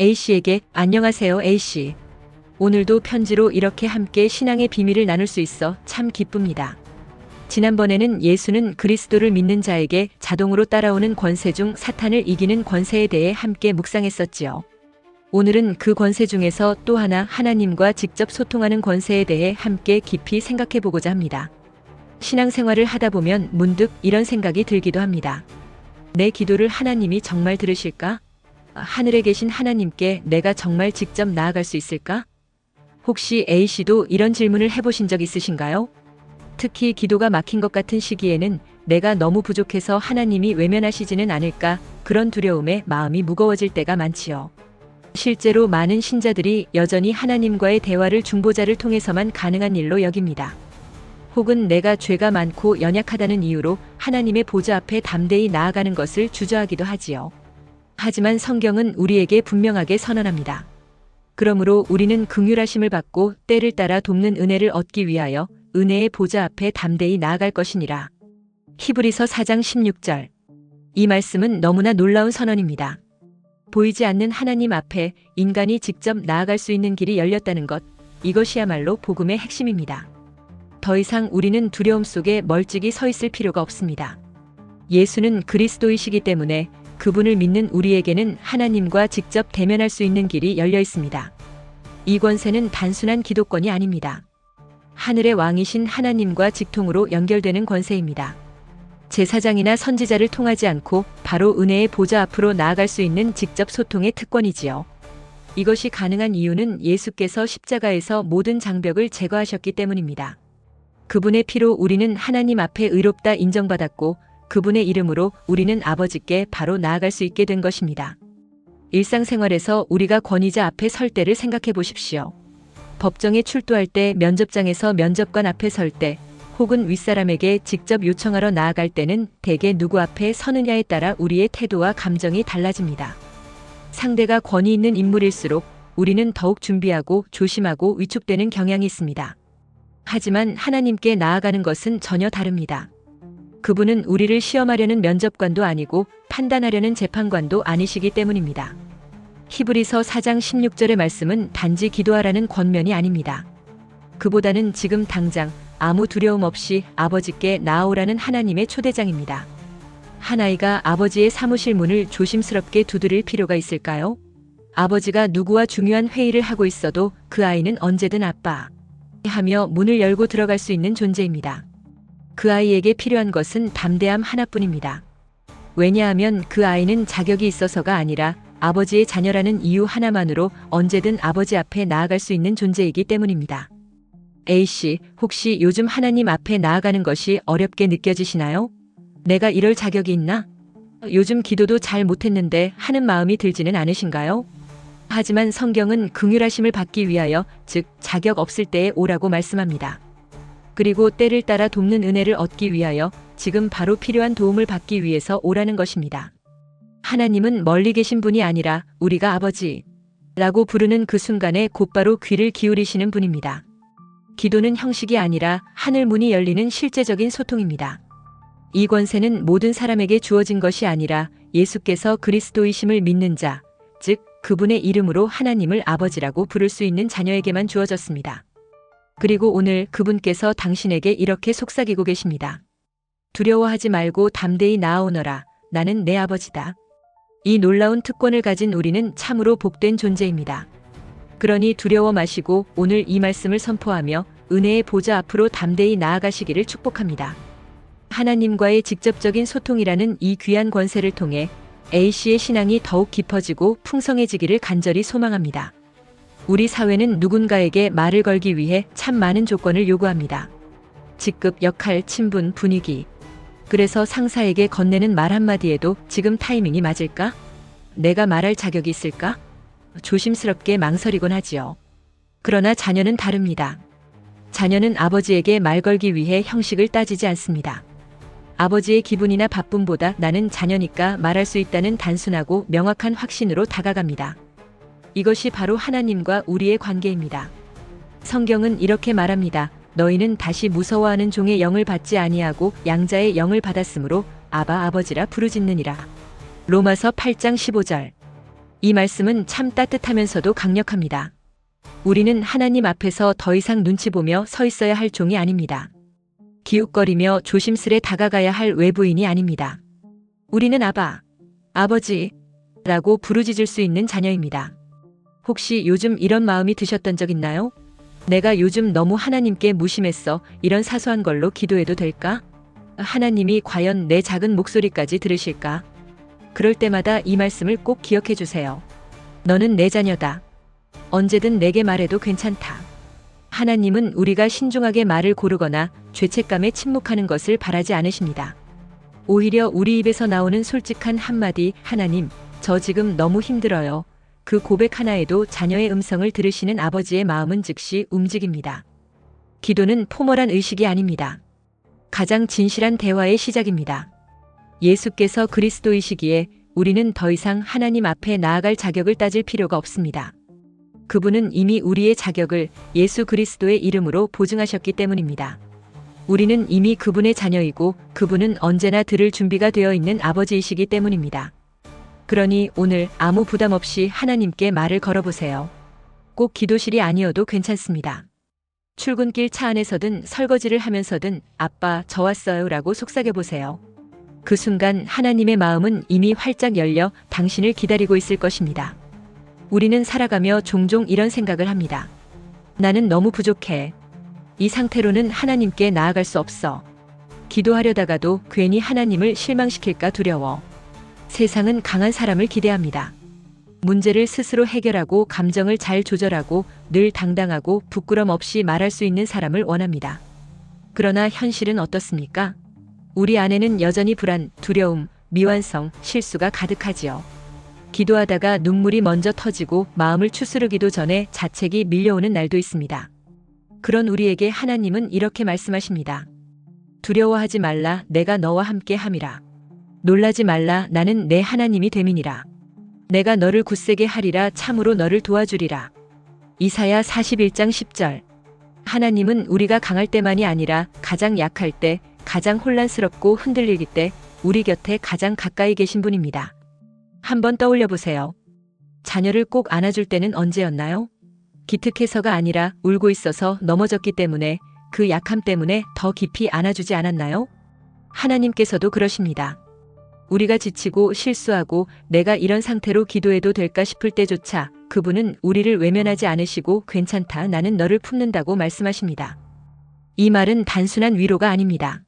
A씨에게 안녕하세요 A씨. 오늘도 편지로 이렇게 함께 신앙의 비밀을 나눌 수 있어 참 기쁩니다. 지난번에는 예수는 그리스도를 믿는 자에게 자동으로 따라오는 권세 중 사탄을 이기는 권세에 대해 함께 묵상했었지요. 오늘은 그 권세 중에서 또 하나 하나님과 직접 소통하는 권세에 대해 함께 깊이 생각해 보고자 합니다. 신앙생활을 하다 보면 문득 이런 생각이 들기도 합니다. 내 기도를 하나님이 정말 들으실까? 하늘에 계신 하나님께 내가 정말 직접 나아갈 수 있을까? 혹시 A씨도 이런 질문을 해보신 적 있으신가요? 특히 기도가 막힌 것 같은 시기에는 내가 너무 부족해서 하나님이 외면하시지는 않을까 그런 두려움에 마음이 무거워질 때가 많지요. 실제로 많은 신자들이 여전히 하나님과의 대화를 중보자를 통해서만 가능한 일로 여깁니다. 혹은 내가 죄가 많고 연약하다는 이유로 하나님의 보좌 앞에 담대히 나아가는 것을 주저하기도 하지요. 하지만 성경은 우리에게 분명하게 선언합니다. 그러므로 우리는 긍휼하심을 받고 때를 따라 돕는 은혜를 얻기 위하여 은혜의 보좌 앞에 담대히 나아갈 것이니라. 히브리서 4장 16절. 이 말씀은 너무나 놀라운 선언입니다. 보이지 않는 하나님 앞에 인간이 직접 나아갈 수 있는 길이 열렸다는 것, 이것이야말로 복음의 핵심입니다. 더 이상 우리는 두려움 속에 멀찍이 서 있을 필요가 없습니다. 예수는 그리스도이시기 때문에 그분을 믿는 우리에게는 하나님과 직접 대면할 수 있는 길이 열려 있습니다. 이 권세는 단순한 기도권이 아닙니다. 하늘의 왕이신 하나님과 직통으로 연결되는 권세입니다. 제사장이나 선지자를 통하지 않고 바로 은혜의 보좌 앞으로 나아갈 수 있는 직접 소통의 특권이지요. 이것이 가능한 이유는 예수께서 십자가에서 모든 장벽을 제거하셨기 때문입니다. 그분의 피로 우리는 하나님 앞에 의롭다 인정받았고 그분의 이름으로 우리는 아버지께 바로 나아갈 수 있게 된 것입니다. 일상생활에서 우리가 권위자 앞에 설 때를 생각해 보십시오. 법정에 출두할 때, 면접장에서 면접관 앞에 설 때, 혹은 윗사람에게 직접 요청하러 나아갈 때는 대개 누구 앞에 서느냐에 따라 우리의 태도와 감정이 달라집니다. 상대가 권위 있는 인물일수록 우리는 더욱 준비하고 조심하고 위축되는 경향이 있습니다. 하지만 하나님께 나아가는 것은 전혀 다릅니다. 그분은 우리를 시험하려는 면접관도 아니고 판단하려는 재판관도 아니시기 때문입니다. 히브리서 4장 16절의 말씀은 단지 기도하라는 권면이 아닙니다. 그보다는 지금 당장 아무 두려움 없이 아버지께 나아오라는 하나님의 초대장입니다. 한 아이가 아버지의 사무실 문을 조심스럽게 두드릴 필요가 있을까요? 아버지가 누구와 중요한 회의를 하고 있어도 그 아이는 언제든 아빠 하며 문을 열고 들어갈 수 있는 존재입니다. 그 아이에게 필요한 것은 담대함 하나뿐입니다. 왜냐하면 그 아이는 자격이 있어서가 아니라 아버지의 자녀라는 이유 하나만으로 언제든 아버지 앞에 나아갈 수 있는 존재이기 때문입니다. A씨, 혹시 요즘 하나님 앞에 나아가는 것이 어렵게 느껴지시나요? 내가 이럴 자격이 있나? 요즘 기도도 잘 못했는데 하는 마음이 들지는 않으신가요? 하지만 성경은 긍휼하심을 받기 위하여, 즉 자격 없을 때에 오라고 말씀합니다. 그리고 때를 따라 돕는 은혜를 얻기 위하여 지금 바로 필요한 도움을 받기 위해서 오라는 것입니다. 하나님은 멀리 계신 분이 아니라 우리가 아버지라고 부르는 그 순간에 곧바로 귀를 기울이시는 분입니다. 기도는 형식이 아니라 하늘 문이 열리는 실제적인 소통입니다. 이 권세는 모든 사람에게 주어진 것이 아니라 예수께서 그리스도이심을 믿는 자, 즉 그분의 이름으로 하나님을 아버지라고 부를 수 있는 자녀에게만 주어졌습니다. 그리고 오늘 그분께서 당신에게 이렇게 속삭이고 계십니다. 두려워하지 말고 담대히 나아오너라. 나는 내 아버지다. 이 놀라운 특권을 가진 우리는 참으로 복된 존재입니다. 그러니 두려워 마시고 오늘 이 말씀을 선포하며 은혜의 보좌 앞으로 담대히 나아가시기를 축복합니다. 하나님과의 직접적인 소통이라는 이 귀한 권세를 통해 A씨의 신앙이 더욱 깊어지고 풍성해지기를 간절히 소망합니다. 우리 사회는 누군가에게 말을 걸기 위해 참 많은 조건을 요구합니다. 직급, 역할, 친분, 분위기. 그래서 상사에게 건네는 말 한마디에도 지금 타이밍이 맞을까? 내가 말할 자격이 있을까? 조심스럽게 망설이곤 하지요. 그러나 자녀는 다릅니다. 자녀는 아버지에게 말 걸기 위해 형식을 따지지 않습니다. 아버지의 기분이나 바쁨보다 나는 자녀니까 말할 수 있다는 단순하고 명확한 확신으로 다가갑니다. 이것이 바로 하나님과 우리의 관계입니다. 성경은 이렇게 말합니다. 너희는 다시 무서워하는 종의 영을 받지 아니하고 양자의 영을 받았으므로 아바 아버지라 부르짖느니라. 로마서 8장 15절. 이 말씀은 참 따뜻하면서도 강력합니다. 우리는 하나님 앞에서 더 이상 눈치 보며 서 있어야 할 종이 아닙니다. 기웃거리며 조심스레 다가가야 할 외부인이 아닙니다. 우리는 아바, 아버지 라고 부르짖을 수 있는 자녀입니다. 혹시 요즘 이런 마음이 드셨던 적 있나요? 내가 요즘 너무 하나님께 무심했어. 이런 사소한 걸로 기도해도 될까? 하나님이 과연 내 작은 목소리까지 들으실까? 그럴 때마다 이 말씀을 꼭 기억해 주세요. 너는 내 자녀다. 언제든 내게 말해도 괜찮다. 하나님은 우리가 신중하게 말을 고르거나 죄책감에 침묵하는 것을 바라지 않으십니다. 오히려 우리 입에서 나오는 솔직한 한마디, 하나님, 저 지금 너무 힘들어요. 그 고백 하나에도 자녀의 음성을 들으시는 아버지의 마음은 즉시 움직입니다. 기도는 포멀한 의식이 아닙니다. 가장 진실한 대화의 시작입니다. 예수께서 그리스도이시기에 우리는 더 이상 하나님 앞에 나아갈 자격을 따질 필요가 없습니다. 그분은 이미 우리의 자격을 예수 그리스도의 이름으로 보증하셨기 때문입니다. 우리는 이미 그분의 자녀이고 그분은 언제나 들을 준비가 되어 있는 아버지이시기 때문입니다. 그러니 오늘 아무 부담 없이 하나님께 말을 걸어보세요. 꼭 기도실이 아니어도 괜찮습니다. 출근길 차 안에서든 설거지를 하면서든 아빠, 저 왔어요 라고 속삭여보세요. 그 순간 하나님의 마음은 이미 활짝 열려 당신을 기다리고 있을 것입니다. 우리는 살아가며 종종 이런 생각을 합니다. 나는 너무 부족해. 이 상태로는 하나님께 나아갈 수 없어. 기도하려다가도 괜히 하나님을 실망시킬까 두려워. 세상은 강한 사람을 기대합니다. 문제를 스스로 해결하고 감정을 잘 조절하고 늘 당당하고 부끄럼 없이 말할 수 있는 사람을 원합니다. 그러나 현실은 어떻습니까? 우리 안에는 여전히 불안, 두려움, 미완성, 실수가 가득하지요. 기도하다가 눈물이 먼저 터지고 마음을 추스르기도 전에 자책이 밀려오는 날도 있습니다. 그런 우리에게 하나님은 이렇게 말씀하십니다. 두려워하지 말라, 내가 너와 함께 함이라. 놀라지 말라, 나는 내 하나님이 됨이니라. 내가 너를 굳세게 하리라, 참으로 너를 도와주리라. 이사야 41장 10절. 하나님은 우리가 강할 때만이 아니라 가장 약할 때, 가장 혼란스럽고 흔들릴 때 우리 곁에 가장 가까이 계신 분입니다. 한번 떠올려 보세요. 자녀를 꼭 안아줄 때는 언제였나요? 기특해서가 아니라 울고 있어서 넘어졌기 때문에, 그 약함 때문에 더 깊이 안아주지 않았나요? 하나님께서도 그러십니다. 우리가 지치고 실수하고 내가 이런 상태로 기도해도 될까 싶을 때조차 그분은 우리를 외면하지 않으시고 괜찮다, 나는 너를 품는다고 말씀하십니다. 이 말은 단순한 위로가 아닙니다.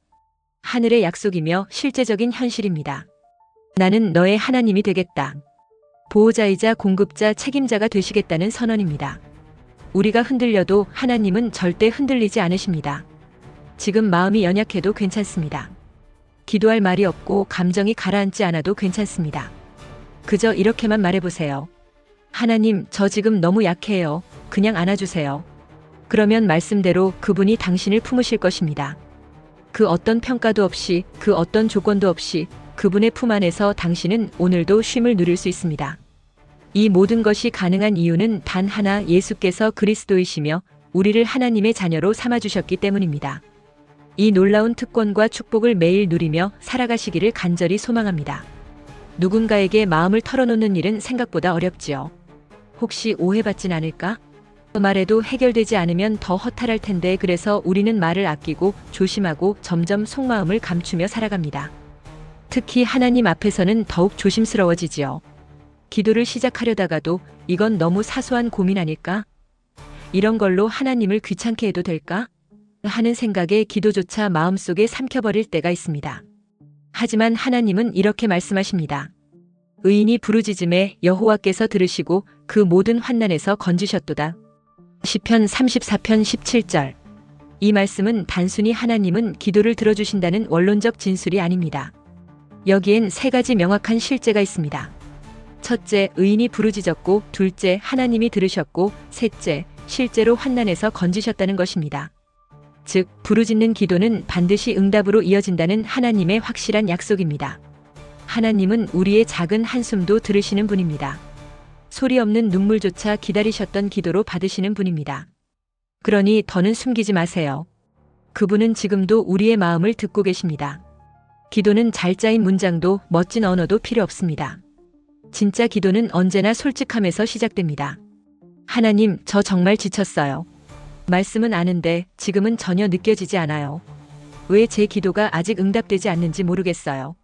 하늘의 약속이며 실제적인 현실입니다. 나는 너의 하나님이 되겠다. 보호자이자 공급자, 책임자가 되시겠다는 선언입니다. 우리가 흔들려도 하나님은 절대 흔들리지 않으십니다. 지금 마음이 연약해도 괜찮습니다. 기도할 말이 없고 감정이 가라앉지 않아도 괜찮습니다. 그저 이렇게만 말해보세요. 하나님, 저 지금 너무 약해요. 그냥 안아주세요. 그러면 말씀대로 그분이 당신을 품으실 것입니다. 그 어떤 평가도 없이, 그 어떤 조건도 없이 그분의 품 안에서 당신은 오늘도 쉼을 누릴 수 있습니다. 이 모든 것이 가능한 이유는 단 하나, 예수께서 그리스도이시며 우리를 하나님의 자녀로 삼아주셨기 때문입니다. 이 놀라운 특권과 축복을 매일 누리며 살아가시기를 간절히 소망합니다. 누군가에게 마음을 털어놓는 일은 생각보다 어렵지요. 혹시 오해받진 않을까? 말해도 해결되지 않으면 더 허탈할 텐데, 그래서 우리는 말을 아끼고 조심하고 점점 속마음을 감추며 살아갑니다. 특히 하나님 앞에서는 더욱 조심스러워지지요. 기도를 시작하려다가도 이건 너무 사소한 고민 아닐까? 이런 걸로 하나님을 귀찮게 해도 될까? 하는 생각에 기도조차 마음속에 삼켜버릴 때가 있습니다. 하지만 하나님은 이렇게 말씀하십니다. 의인이 부르짖음에 여호와께서 들으시고 그 모든 환난에서 건지셨도다. 시편 34편 17절. 이 말씀은 단순히 하나님은 기도를 들어주신다는 원론적 진술이 아닙니다. 여기엔 세 가지 명확한 실제가 있습니다. 첫째, 의인이 부르짖었고, 둘째, 하나님이 들으셨고, 셋째, 실제로 환난에서 건지셨다는 것입니다. 즉, 부르짖는 기도는 반드시 응답으로 이어진다는 하나님의 확실한 약속입니다. 하나님은 우리의 작은 한숨도 들으시는 분입니다. 소리 없는 눈물조차 기다리셨던 기도로 받으시는 분입니다. 그러니 더는 숨기지 마세요. 그분은 지금도 우리의 마음을 듣고 계십니다. 기도는 잘 짜인 문장도 멋진 언어도 필요 없습니다. 진짜 기도는 언제나 솔직함에서 시작됩니다. 하나님, 저 정말 지쳤어요. 말씀은 아는데 지금은 전혀 느껴지지 않아요. 왜 제 기도가 아직 응답되지 않는지 모르겠어요.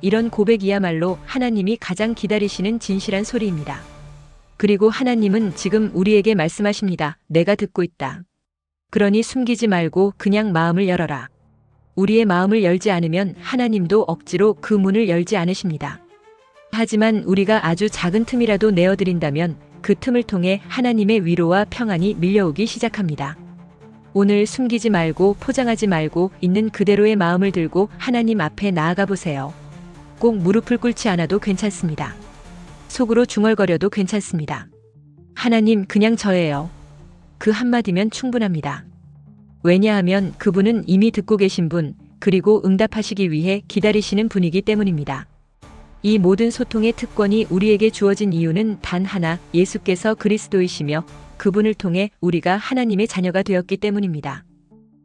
이런 고백이야말로 하나님이 가장 기다리시는 진실한 소리입니다. 그리고 하나님은 지금 우리에게 말씀하십니다. 내가 듣고 있다. 그러니 숨기지 말고 그냥 마음을 열어라. 우리의 마음을 열지 않으면 하나님도 억지로 그 문을 열지 않으십니다. 하지만 우리가 아주 작은 틈이라도 내어드린다면 그 틈을 통해 하나님의 위로와 평안이 밀려오기 시작합니다. 오늘 숨기지 말고 포장하지 말고 있는 그대로의 마음을 들고 하나님 앞에 나아가 보세요. 꼭 무릎을 꿇지 않아도 괜찮습니다. 속으로 중얼거려도 괜찮습니다. 하나님, 그냥 저예요. 그 한마디면 충분합니다. 왜냐하면 그분은 이미 듣고 계신 분, 그리고 응답하시기 위해 기다리시는 분이기 때문입니다. 이 모든 소통의 특권이 우리에게 주어진 이유는 단 하나, 예수께서 그리스도이시며 그분을 통해 우리가 하나님의 자녀가 되었기 때문입니다.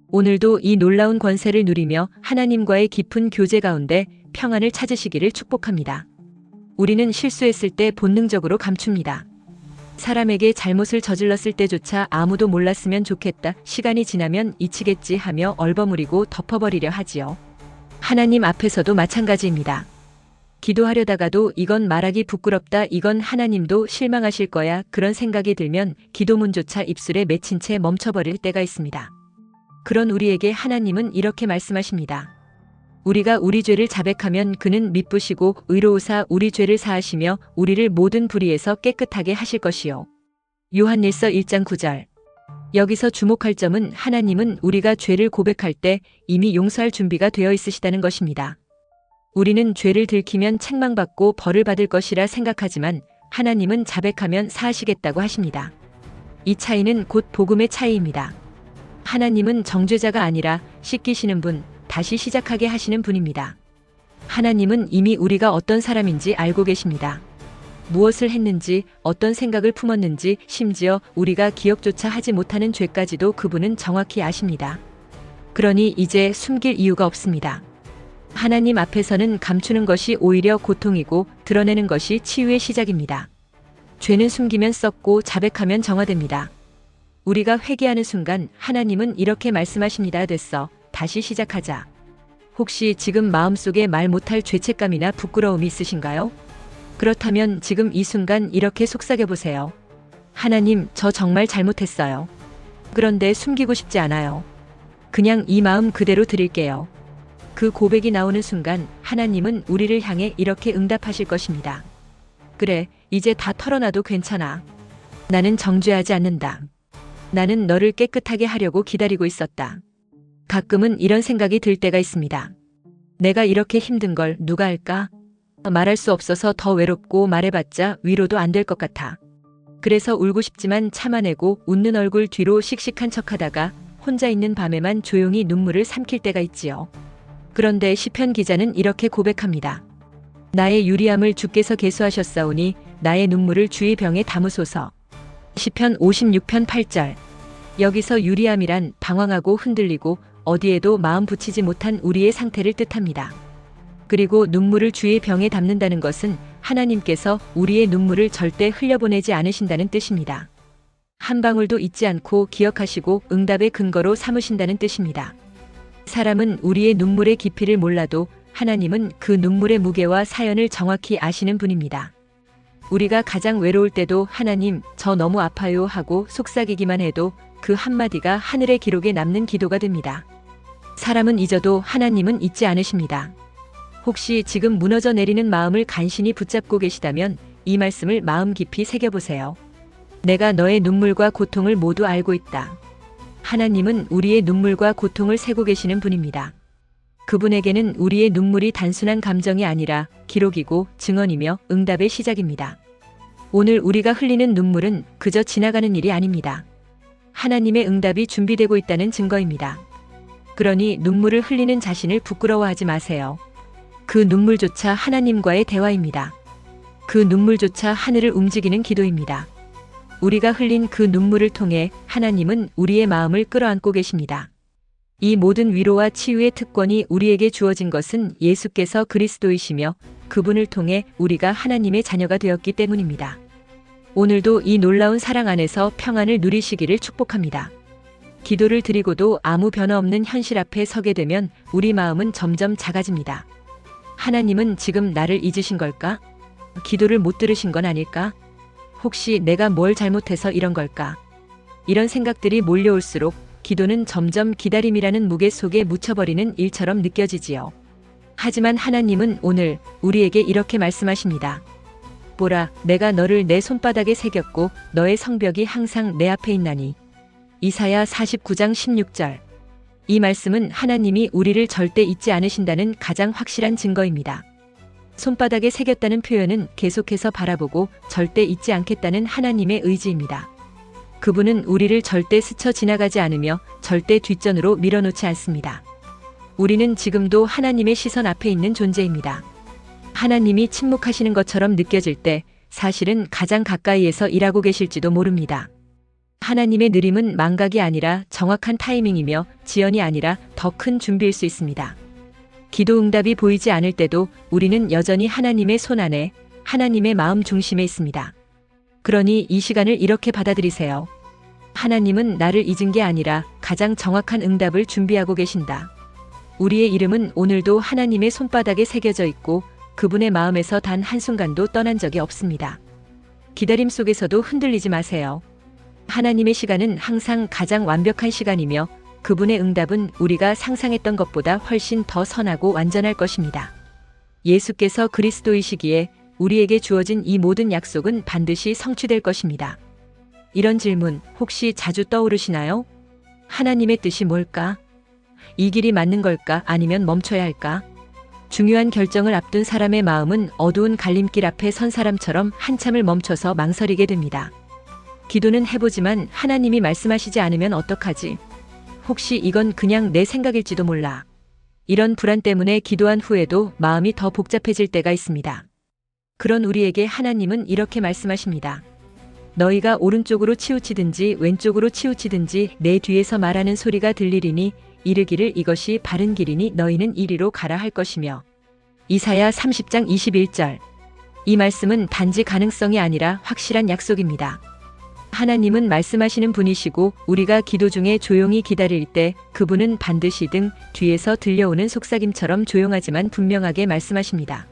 오늘도 이 놀라운 권세를 누리며 하나님과의 깊은 교제 가운데 평안을 찾으시기를 축복합니다. 우리는 실수했을 때 본능적으로 감춥니다. 사람에게 잘못을 저질렀을 때조차 아무도 몰랐으면 좋겠다, 시간이 지나면 잊히겠지 하며 얼버무리고 덮어버리려 하지요. 하나님 앞에서도 마찬가지입니다. 기도하려다가도 이건 말하기 부끄럽다, 이건 하나님도 실망하실 거야, 그런 생각이 들면 기도문조차 입술에 맺힌 채 멈춰버릴 때가 있습니다. 그런 우리에게 하나님은 이렇게 말씀하십니다. 우리가 우리 죄를 자백하면 그는 미쁘시고 의로우사 우리 죄를 사하시며 우리를 모든 불의에서 깨끗하게 하실 것이요. 요한일서 1장 9절. 여기서 주목할 점은 하나님은 우리가 죄를 고백할 때 이미 용서할 준비가 되어 있으시다는 것입니다. 우리는 죄를 들키면 책망받고 벌을 받을 것이라 생각하지만 하나님은 자백하면 사하시겠다고 하십니다. 이 차이는 곧 복음의 차이입니다. 하나님은 정죄자가 아니라 씻기시는 분, 다시 시작하게 하시는 분입니다. 하나님은 이미 우리가 어떤 사람인지 알고 계십니다. 무엇을 했는지, 어떤 생각을 품었는지, 심지어 우리가 기억조차 하지 못하는 죄까지도 그분은 정확히 아십니다. 그러니 이제 숨길 이유가 없습니다. 하나님 앞에서는 감추는 것이 오히려 고통이고 드러내는 것이 치유의 시작입니다. 죄는 숨기면 썩고 자백하면 정화됩니다. 우리가 회개하는 순간 하나님은 이렇게 말씀하십니다. 됐어. 다시 시작하자. 혹시 지금 마음속에 말 못할 죄책감이나 부끄러움이 있으신가요? 그렇다면 지금 이 순간 이렇게 속삭여 보세요. 하나님, 저 정말 잘못했어요. 그런데 숨기고 싶지 않아요. 그냥 이 마음 그대로 드릴게요. 그 고백이 나오는 순간 하나님은 우리를 향해 이렇게 응답하실 것입니다. 그래, 이제 다 털어놔도 괜찮아. 나는 정죄하지 않는다. 나는 너를 깨끗하게 하려고 기다리고 있었다. 가끔은 이런 생각이 들 때가 있습니다. 내가 이렇게 힘든 걸 누가 할까? 말할 수 없어서 더 외롭고 말해봤자 위로도 안 될 것 같아. 그래서 울고 싶지만 참아내고 웃는 얼굴 뒤로 씩씩한 척하다가 혼자 있는 밤에만 조용히 눈물을 삼킬 때가 있지요. 그런데 시편 기자는 이렇게 고백합니다. 나의 유리함을 주께서 계수하셨사오니 나의 눈물을 주의 병에 담으소서. 시편 56편 8절. 여기서 유리함이란 방황하고 흔들리고 어디에도 마음 붙이지 못한 우리의 상태를 뜻합니다. 그리고 눈물을 주의 병에 담는다는 것은 하나님께서 우리의 눈물을 절대 흘려보내지 않으신다는 뜻입니다. 한 방울도 잊지 않고 기억하시고 응답의 근거로 삼으신다는 뜻입니다. 사람은 우리의 눈물의 깊이를 몰라도 하나님은 그 눈물의 무게와 사연을 정확히 아시는 분입니다. 우리가 가장 외로울 때도 하나님, 저 너무 아파요 하고 속삭이기만 해도 그 한마디가 하늘의 기록에 남는 기도가 됩니다. 사람은 잊어도 하나님은 잊지 않으십니다. 혹시 지금 무너져 내리는 마음을 간신히 붙잡고 계시다면 이 말씀을 마음 깊이 새겨보세요. 내가 너의 눈물과 고통을 모두 알고 있다. 하나님은 우리의 눈물과 고통을 세고 계시는 분입니다. 그분에게는 우리의 눈물이 단순한 감정이 아니라 기록이고 증언이며 응답의 시작입니다. 오늘 우리가 흘리는 눈물은 그저 지나가는 일이 아닙니다. 하나님의 응답이 준비되고 있다는 증거입니다. 그러니 눈물을 흘리는 자신을 부끄러워하지 마세요. 그 눈물조차 하나님과의 대화입니다. 그 눈물조차 하늘을 움직이는 기도입니다. 우리가 흘린 그 눈물을 통해 하나님은 우리의 마음을 끌어안고 계십니다. 이 모든 위로와 치유의 특권이 우리에게 주어진 것은 예수께서 그리스도이시며 그분을 통해 우리가 하나님의 자녀가 되었기 때문입니다. 오늘도 이 놀라운 사랑 안에서 평안을 누리시기를 축복합니다. 기도를 드리고도 아무 변화 없는 현실 앞에 서게 되면 우리 마음은 점점 작아집니다. 하나님은 지금 나를 잊으신 걸까? 기도를 못 들으신 건 아닐까? 혹시 내가 뭘 잘못해서 이런 걸까? 이런 생각들이 몰려올수록 기도는 점점 기다림이라는 무게 속에 묻혀버리는 일처럼 느껴지지요. 하지만 하나님은 오늘 우리에게 이렇게 말씀하십니다. 보라, 내가 너를 내 손바닥에 새겼고 너의 성벽이 항상 내 앞에 있나니. 이사야 49장 16절. 이 말씀은 하나님이 우리를 절대 잊지 않으신다는 가장 확실한 증거입니다. 손바닥에 새겼다는 표현은 계속해서 바라보고 절대 잊지 않겠다는 하나님의 의지입니다. 그분은 우리를 절대 스쳐 지나가지 않으며 절대 뒷전으로 밀어놓지 않습니다. 우리는 지금도 하나님의 시선 앞에 있는 존재입니다. 하나님이 침묵하시는 것처럼 느껴질 때 사실은 가장 가까이에서 일하고 계실지도 모릅니다. 하나님의 느림은 망각이 아니라 정확한 타이밍이며 지연이 아니라 더 큰 준비일 수 있습니다. 기도 응답이 보이지 않을 때도 우리는 여전히 하나님의 손 안에, 하나님의 마음 중심에 있습니다. 그러니 이 시간을 이렇게 받아들이세요. 하나님은 나를 잊은 게 아니라 가장 정확한 응답을 준비하고 계신다. 우리의 이름은 오늘도 하나님의 손바닥에 새겨져 있고 그분의 마음에서 단 한순간도 떠난 적이 없습니다. 기다림 속에서도 흔들리지 마세요. 하나님의 시간은 항상 가장 완벽한 시간이며 그분의 응답은 우리가 상상했던 것보다 훨씬 더 선하고 완전할 것입니다. 예수께서 그리스도이시기에 우리에게 주어진 이 모든 약속은 반드시 성취될 것입니다. 이런 질문 혹시 자주 떠오르시나요? 하나님의 뜻이 뭘까? 이 길이 맞는 걸까? 아니면 멈춰야 할까? 중요한 결정을 앞둔 사람의 마음은 어두운 갈림길 앞에 선 사람처럼 한참을 멈춰서 망설이게 됩니다. 기도는 해보지만 하나님이 말씀하시지 않으면 어떡하지? 혹시 이건 그냥 내 생각일지도 몰라. 이런 불안 때문에 기도한 후에도 마음이 더 복잡해질 때가 있습니다. 그런 우리에게 하나님은 이렇게 말씀하십니다. 너희가 오른쪽으로 치우치든지 왼쪽으로 치우치든지 내 뒤에서 말하는 소리가 들리리니 이르기를 이것이 바른 길이니 너희는 이리로 가라 할 것이며. 이사야 30장 21절. 이 말씀은 단지 가능성이 아니라 확실한 약속입니다. 하나님은 말씀하시는 분이시고 우리가 기도 중에 조용히 기다릴 때 그분은 반드시 등 뒤에서 들려오는 속삭임처럼 조용하지만 분명하게 말씀하십니다.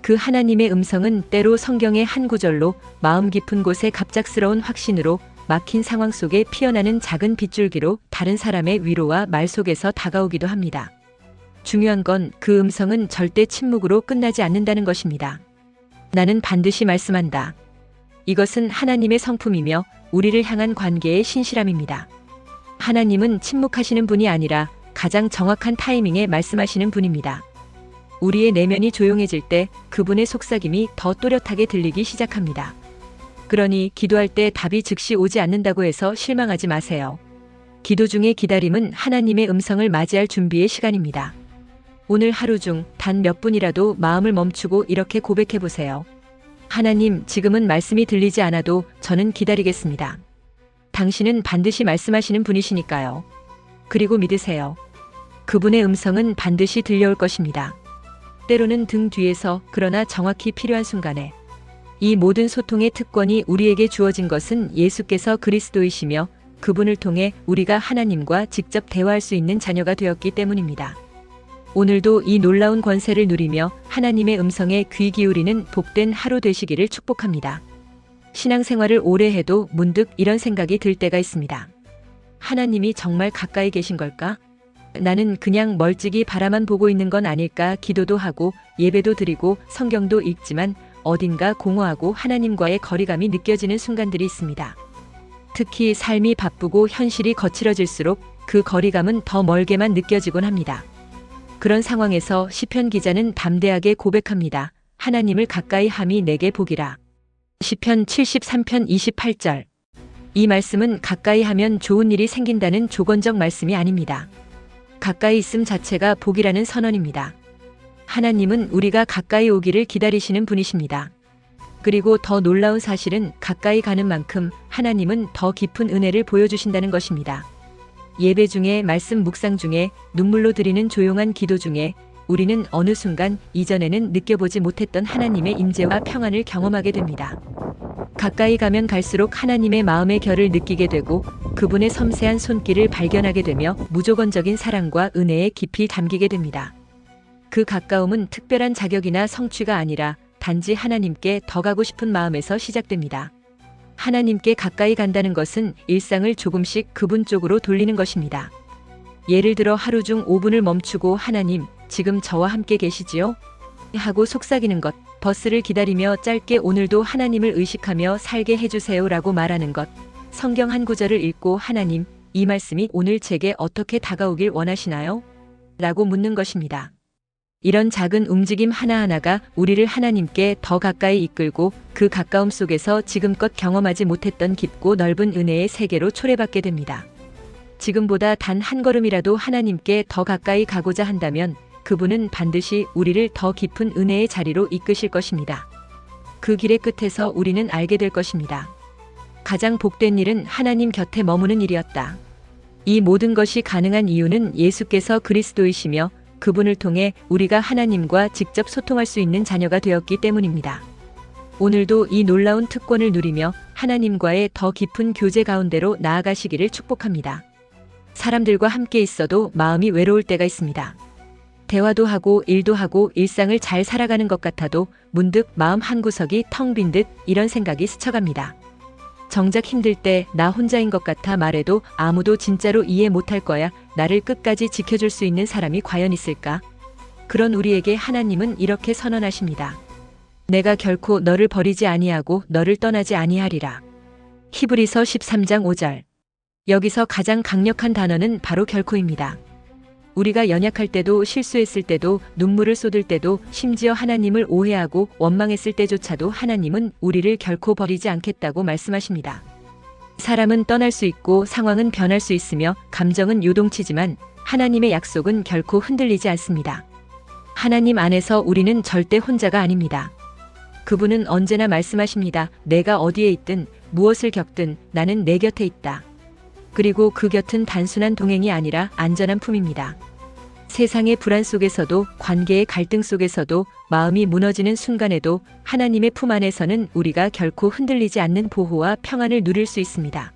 그 하나님의 음성은 때로 성경의 한 구절로 마음 깊은 곳에 갑작스러운 확신으로 막힌 상황 속에 피어나는 작은 빗줄기로 다른 사람의 위로와 말 속에서 다가오기도 합니다. 중요한 건 그 음성은 절대 침묵으로 끝나지 않는다는 것입니다. 나는 반드시 말씀한다. 이것은 하나님의 성품이며 우리를 향한 관계의 신실함입니다. 하나님은 침묵하시는 분이 아니라 가장 정확한 타이밍에 말씀하시는 분입니다. 우리의 내면이 조용해질 때 그분의 속삭임이 더 또렷하게 들리기 시작합니다. 그러니 기도할 때 답이 즉시 오지 않는다고 해서 실망하지 마세요. 기도 중의 기다림은 하나님의 음성을 맞이할 준비의 시간입니다. 오늘 하루 중 단 몇 분이라도 마음을 멈추고 이렇게 고백해 보세요. 하나님, 지금은 말씀이 들리지 않아도 저는 기다리겠습니다. 당신은 반드시 말씀하시는 분이시니까요. 그리고 믿으세요. 그분의 음성은 반드시 들려올 것입니다. 때로는 등 뒤에서, 그러나 정확히 필요한 순간에. 이 모든 소통의 특권이 우리에게 주어진 것은 예수께서 그리스도이시며 그분을 통해 우리가 하나님과 직접 대화할 수 있는 자녀가 되었기 때문입니다. 오늘도 이 놀라운 권세를 누리며 하나님의 음성에 귀 기울이는 복된 하루 되시기를 축복합니다. 신앙생활을 오래 해도 문득 이런 생각이 들 때가 있습니다. 하나님이 정말 가까이 계신 걸까? 나는 그냥 멀찍이 바라만 보고 있는 건 아닐까? 기도도 하고 예배도 드리고 성경도 읽지만 어딘가 공허하고 하나님과의 거리감이 느껴지는 순간들이 있습니다. 특히 삶이 바쁘고 현실이 거칠어질수록 그 거리감은 더 멀게만 느껴지곤 합니다. 그런 상황에서 시편 기자는 담대하게 고백합니다. 하나님을 가까이 함이 내게 복이라. 시편 73편 28절. 이 말씀은 가까이 하면 좋은 일이 생긴다는 조건적 말씀이 아닙니다. 가까이 있음 자체가 복이라는 선언입니다. 하나님은 우리가 가까이 오기를 기다리시는 분이십니다. 그리고 더 놀라운 사실은 가까이 가는 만큼 하나님은 더 깊은 은혜를 보여주신다는 것입니다. 예배 중에, 말씀 묵상 중에, 눈물로 드리는 조용한 기도 중에 우리는 어느 순간 이전에는 느껴보지 못했던 하나님의 임재와 평안을 경험하게 됩니다. 가까이 가면 갈수록 하나님의 마음의 결을 느끼게 되고 그분의 섬세한 손길을 발견하게 되며 무조건적인 사랑과 은혜에 깊이 담기게 됩니다. 그 가까움은 특별한 자격이나 성취가 아니라 단지 하나님께 더 가고 싶은 마음에서 시작됩니다. 하나님께 가까이 간다는 것은 일상을 조금씩 그분 쪽으로 돌리는 것입니다. 예를 들어 하루 중 5분을 멈추고 하나님, 지금 저와 함께 계시지요? 하고 속삭이는 것, 버스를 기다리며 짧게 오늘도 하나님을 의식하며 살게 해주세요 라고 말하는 것, 성경 한 구절을 읽고 하나님, 이 말씀이 오늘 제게 어떻게 다가오길 원하시나요? 라고 묻는 것입니다. 이런 작은 움직임 하나하나가 우리를 하나님께 더 가까이 이끌고 그 가까움 속에서 지금껏 경험하지 못했던 깊고 넓은 은혜의 세계로 초래받게 됩니다. 지금보다 단 한 걸음이라도 하나님께 더 가까이 가고자 한다면 그분은 반드시 우리를 더 깊은 은혜의 자리로 이끄실 것입니다. 그 길의 끝에서 우리는 알게 될 것입니다. 가장 복된 일은 하나님 곁에 머무는 일이었다. 이 모든 것이 가능한 이유는 예수께서 그리스도이시며 그분을 통해 우리가 하나님과 직접 소통할 수 있는 자녀가 되었기 때문입니다. 오늘도 이 놀라운 특권을 누리며 하나님과의 더 깊은 교제 가운데로 나아가시기를 축복합니다. 사람들과 함께 있어도 마음이 외로울 때가 있습니다. 대화도 하고 일도 하고 일상을 잘 살아가는 것 같아도 문득 마음 한구석이 텅 빈 듯 이런 생각이 스쳐갑니다. 정작 힘들 때 나 혼자인 것 같아 말해도 아무도 진짜로 이해 못할 거야. 나를 끝까지 지켜줄 수 있는 사람이 과연 있을까? 그런 우리에게 하나님은 이렇게 선언하십니다. 내가 결코 너를 버리지 아니하고 너를 떠나지 아니하리라. 히브리서 13장 5절. 여기서 가장 강력한 단어는 바로 결코입니다. 우리가 연약할 때도 실수했을 때도 눈물을 쏟을 때도 심지어 하나님을 오해하고 원망했을 때조차도 하나님은 우리를 결코 버리지 않겠다고 말씀하십니다. 사람은 떠날 수 있고 상황은 변할 수 있으며 감정은 요동치지만 하나님의 약속은 결코 흔들리지 않습니다. 하나님 안에서 우리는 절대 혼자가 아닙니다. 그분은 언제나 말씀하십니다. 내가 어디에 있든 무엇을 겪든 나는 내 곁에 있다. 그리고 그 곁은 단순한 동행이 아니라 안전한 품입니다. 세상의 불안 속에서도 관계의 갈등 속에서도 마음이 무너지는 순간에도 하나님의 품 안에서는 우리가 결코 흔들리지 않는 보호와 평안을 누릴 수 있습니다.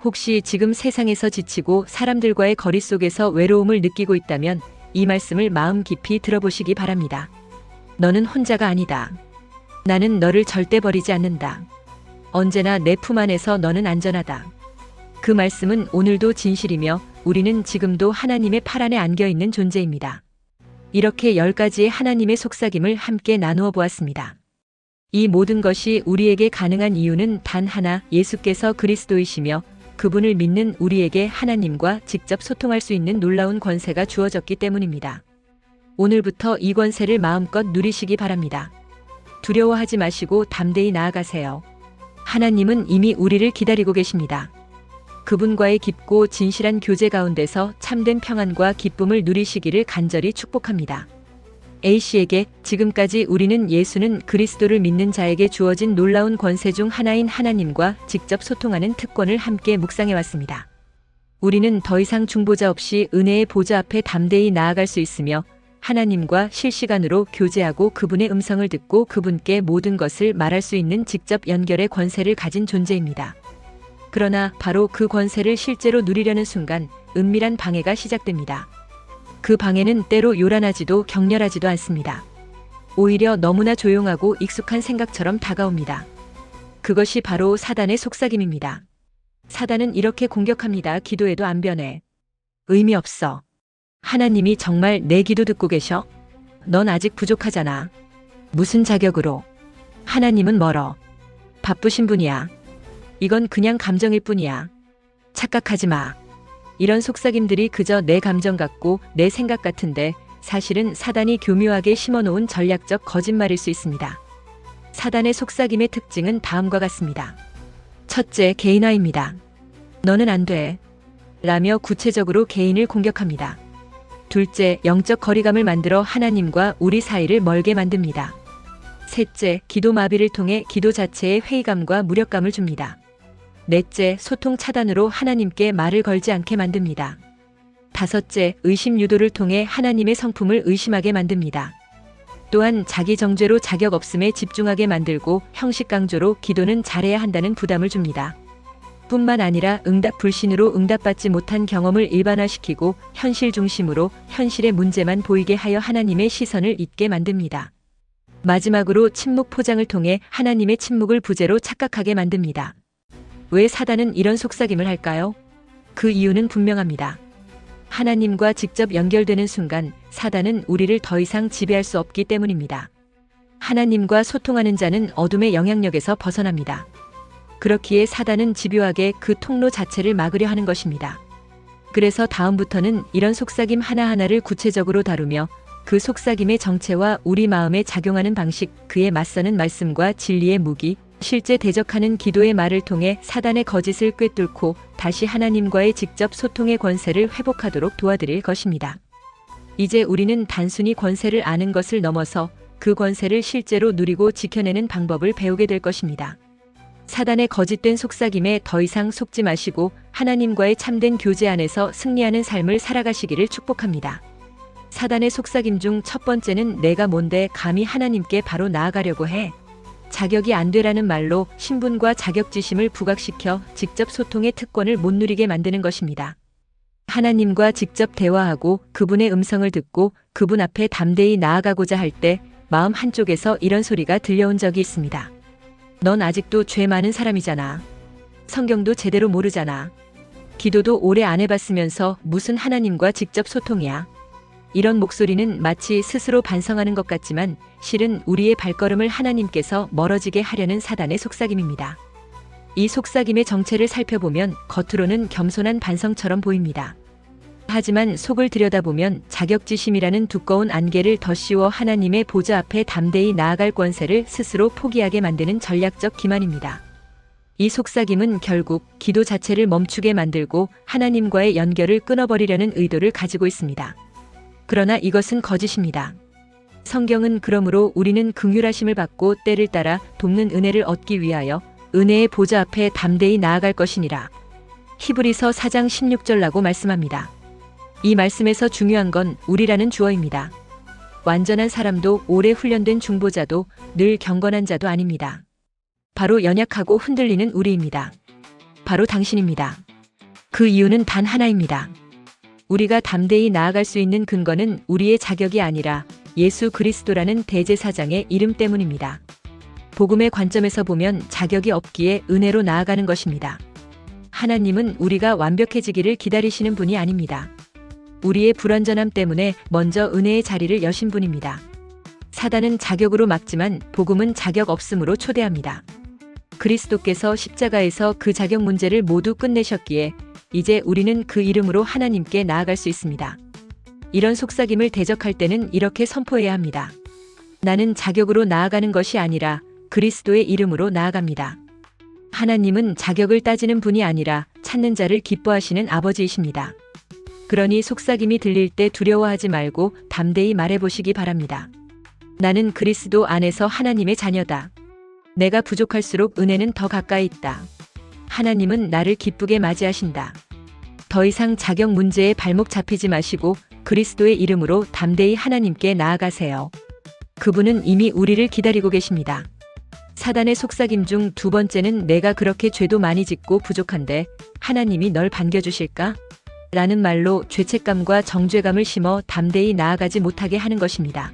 혹시 지금 세상에서 지치고 사람들과의 거리 속에서 외로움을 느끼고 있다면 이 말씀을 마음 깊이 들어보시기 바랍니다. 너는 혼자가 아니다. 나는 너를 절대 버리지 않는다. 언제나 내 품 안에서 너는 안전하다. 그 말씀은 오늘도 진실이며 우리는 지금도 하나님의 팔 안에 안겨있는 존재입니다. 이렇게 10가지의 하나님의 속삭임을 함께 나누어 보았습니다. 이 모든 것이 우리에게 가능한 이유는 단 하나, 예수께서 그리스도이시며 그분을 믿는 우리에게 하나님과 직접 소통할 수 있는 놀라운 권세가 주어졌기 때문입니다. 오늘부터 이 권세를 마음껏 누리시기 바랍니다. 두려워하지 마시고 담대히 나아가세요. 하나님은 이미 우리를 기다리고 계십니다. 그분과의 깊고 진실한 교제 가운데서 참된 평안과 기쁨을 누리시기를 간절히 축복합니다. A씨에게 지금까지 우리는 예수는 그리스도를 믿는 자에게 주어진 놀라운 권세 중 하나인 하나님과 직접 소통하는 특권을 함께 묵상해 왔습니다. 우리는 더 이상 중보자 없이 은혜의 보좌 앞에 담대히 나아갈 수 있으며 하나님과 실시간으로 교제하고 그분의 음성을 듣고 그분께 모든 것을 말할 수 있는 직접 연결의 권세를 가진 존재입니다. 그러나 바로 그 권세를 실제로 누리려는 순간 은밀한 방해가 시작됩니다. 그 방해는 때로 요란하지도 격렬하지도 않습니다. 오히려 너무나 조용하고 익숙한 생각처럼 다가옵니다. 그것이 바로 사단의 속삭임입니다. 사단은 이렇게 공격합니다. 기도해도 안 변해. 의미 없어. 하나님이 정말 내 기도 듣고 계셔? 넌 아직 부족하잖아. 무슨 자격으로? 하나님은 멀어. 바쁘신 분이야. 이건 그냥 감정일 뿐이야. 착각하지 마. 이런 속삭임들이 그저 내 감정 같고 내 생각 같은데 사실은 사단이 교묘하게 심어놓은 전략적 거짓말일 수 있습니다. 사단의 속삭임의 특징은 다음과 같습니다. 첫째, 개인화입니다. 너는 안 돼. 라며 구체적으로 개인을 공격합니다. 둘째, 영적 거리감을 만들어 하나님과 우리 사이를 멀게 만듭니다. 셋째, 기도 마비를 통해 기도 자체에 회의감과 무력감을 줍니다. 넷째, 소통 차단으로 하나님께 말을 걸지 않게 만듭니다. 다섯째, 의심 유도를 통해 하나님의 성품을 의심하게 만듭니다. 또한 자기 정죄로 자격 없음에 집중하게 만들고 형식 강조로 기도는 잘해야 한다는 부담을 줍니다. 뿐만 아니라 응답 불신으로 응답받지 못한 경험을 일반화시키고 현실 중심으로 현실의 문제만 보이게 하여 하나님의 시선을 잊게 만듭니다. 마지막으로 침묵 포장을 통해 하나님의 침묵을 부재로 착각하게 만듭니다. 왜 사단은 이런 속삭임을 할까요? 그 이유는 분명합니다. 하나님과 직접 연결되는 순간 사단은 우리를 더 이상 지배할 수 없기 때문입니다. 하나님과 소통하는 자는 어둠의 영향력에서 벗어납니다. 그렇기에 사단은 집요하게 그 통로 자체를 막으려 하는 것입니다. 그래서 다음부터는 이런 속삭임 하나하나를 구체적으로 다루며 그 속삭임의 정체와 우리 마음에 작용하는 방식, 그에 맞서는 말씀과 진리의 무기, 실제 대적하는 기도의 말을 통해 사단의 거짓을 꿰뚫고 다시 하나님과의 직접 소통의 권세를 회복하도록 도와드릴 것입니다. 이제 우리는 단순히 권세를 아는 것을 넘어서 그 권세를 실제로 누리고 지켜내는 방법을 배우게 될 것입니다. 사단의 거짓된 속삭임에 더 이상 속지 마시고 하나님과의 참된 교제 안에서 승리하는 삶을 살아가시기를 축복합니다. 사단의 속삭임 중 첫 번째는 내가 뭔데 감히 하나님께 바로 나아가려고 해. 자격이 안 되라는 말로 신분과 자격지심을 부각시켜 직접 소통의 특권을 못 누리게 만드는 것입니다. 하나님과 직접 대화하고 그분의 음성을 듣고 그분 앞에 담대히 나아가고자 할 때 마음 한쪽에서 이런 소리가 들려온 적이 있습니다. 넌 아직도 죄 많은 사람이잖아. 성경도 제대로 모르잖아. 기도도 오래 안 해봤으면서 무슨 하나님과 직접 소통이야. 이런 목소리는 마치 스스로 반성하는 것 같지만 실은 우리의 발걸음을 하나님께서 멀어지게 하려는 사단의 속삭임입니다. 이 속삭임의 정체를 살펴보면 겉으로는 겸손한 반성처럼 보입니다. 하지만 속을 들여다보면 자격지심이라는 두꺼운 안개를 더 씌워 하나님의 보좌 앞에 담대히 나아갈 권세를 스스로 포기하게 만드는 전략적 기만입니다. 이 속삭임은 결국 기도 자체를 멈추게 만들고 하나님과의 연결을 끊어버리려는 의도를 가지고 있습니다. 그러나 이것은 거짓입니다. 성경은 그러므로 우리는 긍휼하심을 받고 때를 따라 돕는 은혜를 얻기 위하여 은혜의 보좌 앞에 담대히 나아갈 것이니라. 히브리서 4장 16절라고 말씀합니다. 이 말씀에서 중요한 건 우리라는 주어입니다. 완전한 사람도 오래 훈련된 중보자도 늘 경건한 자도 아닙니다. 바로 연약하고 흔들리는 우리입니다. 바로 당신입니다. 그 이유는 단 하나입니다. 우리가 담대히 나아갈 수 있는 근거는 우리의 자격이 아니라 예수 그리스도라는 대제사장의 이름 때문입니다. 복음의 관점에서 보면 자격이 없기에 은혜로 나아가는 것입니다. 하나님은 우리가 완벽해지기를 기다리시는 분이 아닙니다. 우리의 불완전함 때문에 먼저 은혜의 자리를 여신 분입니다. 사단은 자격으로 막지만 복음은 자격 없음으로 초대합니다. 그리스도께서 십자가에서 그 자격 문제를 모두 끝내셨기에 이제 우리는 그 이름으로 하나님께 나아갈 수 있습니다. 이런 속삭임을 대적할 때는 이렇게 선포해야 합니다. 나는 자격으로 나아가는 것이 아니라 그리스도의 이름으로 나아갑니다. 하나님은 자격을 따지는 분이 아니라 찾는 자를 기뻐하시는 아버지이십니다. 그러니 속삭임이 들릴 때 두려워하지 말고 담대히 말해보시기 바랍니다. 나는 그리스도 안에서 하나님의 자녀다. 내가 부족할수록 은혜는 더 가까이 있다. 하나님은 나를 기쁘게 맞이하신다. 더 이상 자격 문제에 발목 잡히지 마시고 그리스도의 이름으로 담대히 하나님께 나아가세요. 그분은 이미 우리를 기다리고 계십니다. 사단의 속삭임 중 두 번째는 내가 그렇게 죄도 많이 짓고 부족한데 하나님이 널 반겨주실까? 라는 말로 죄책감과 정죄감을 심어 담대히 나아가지 못하게 하는 것입니다.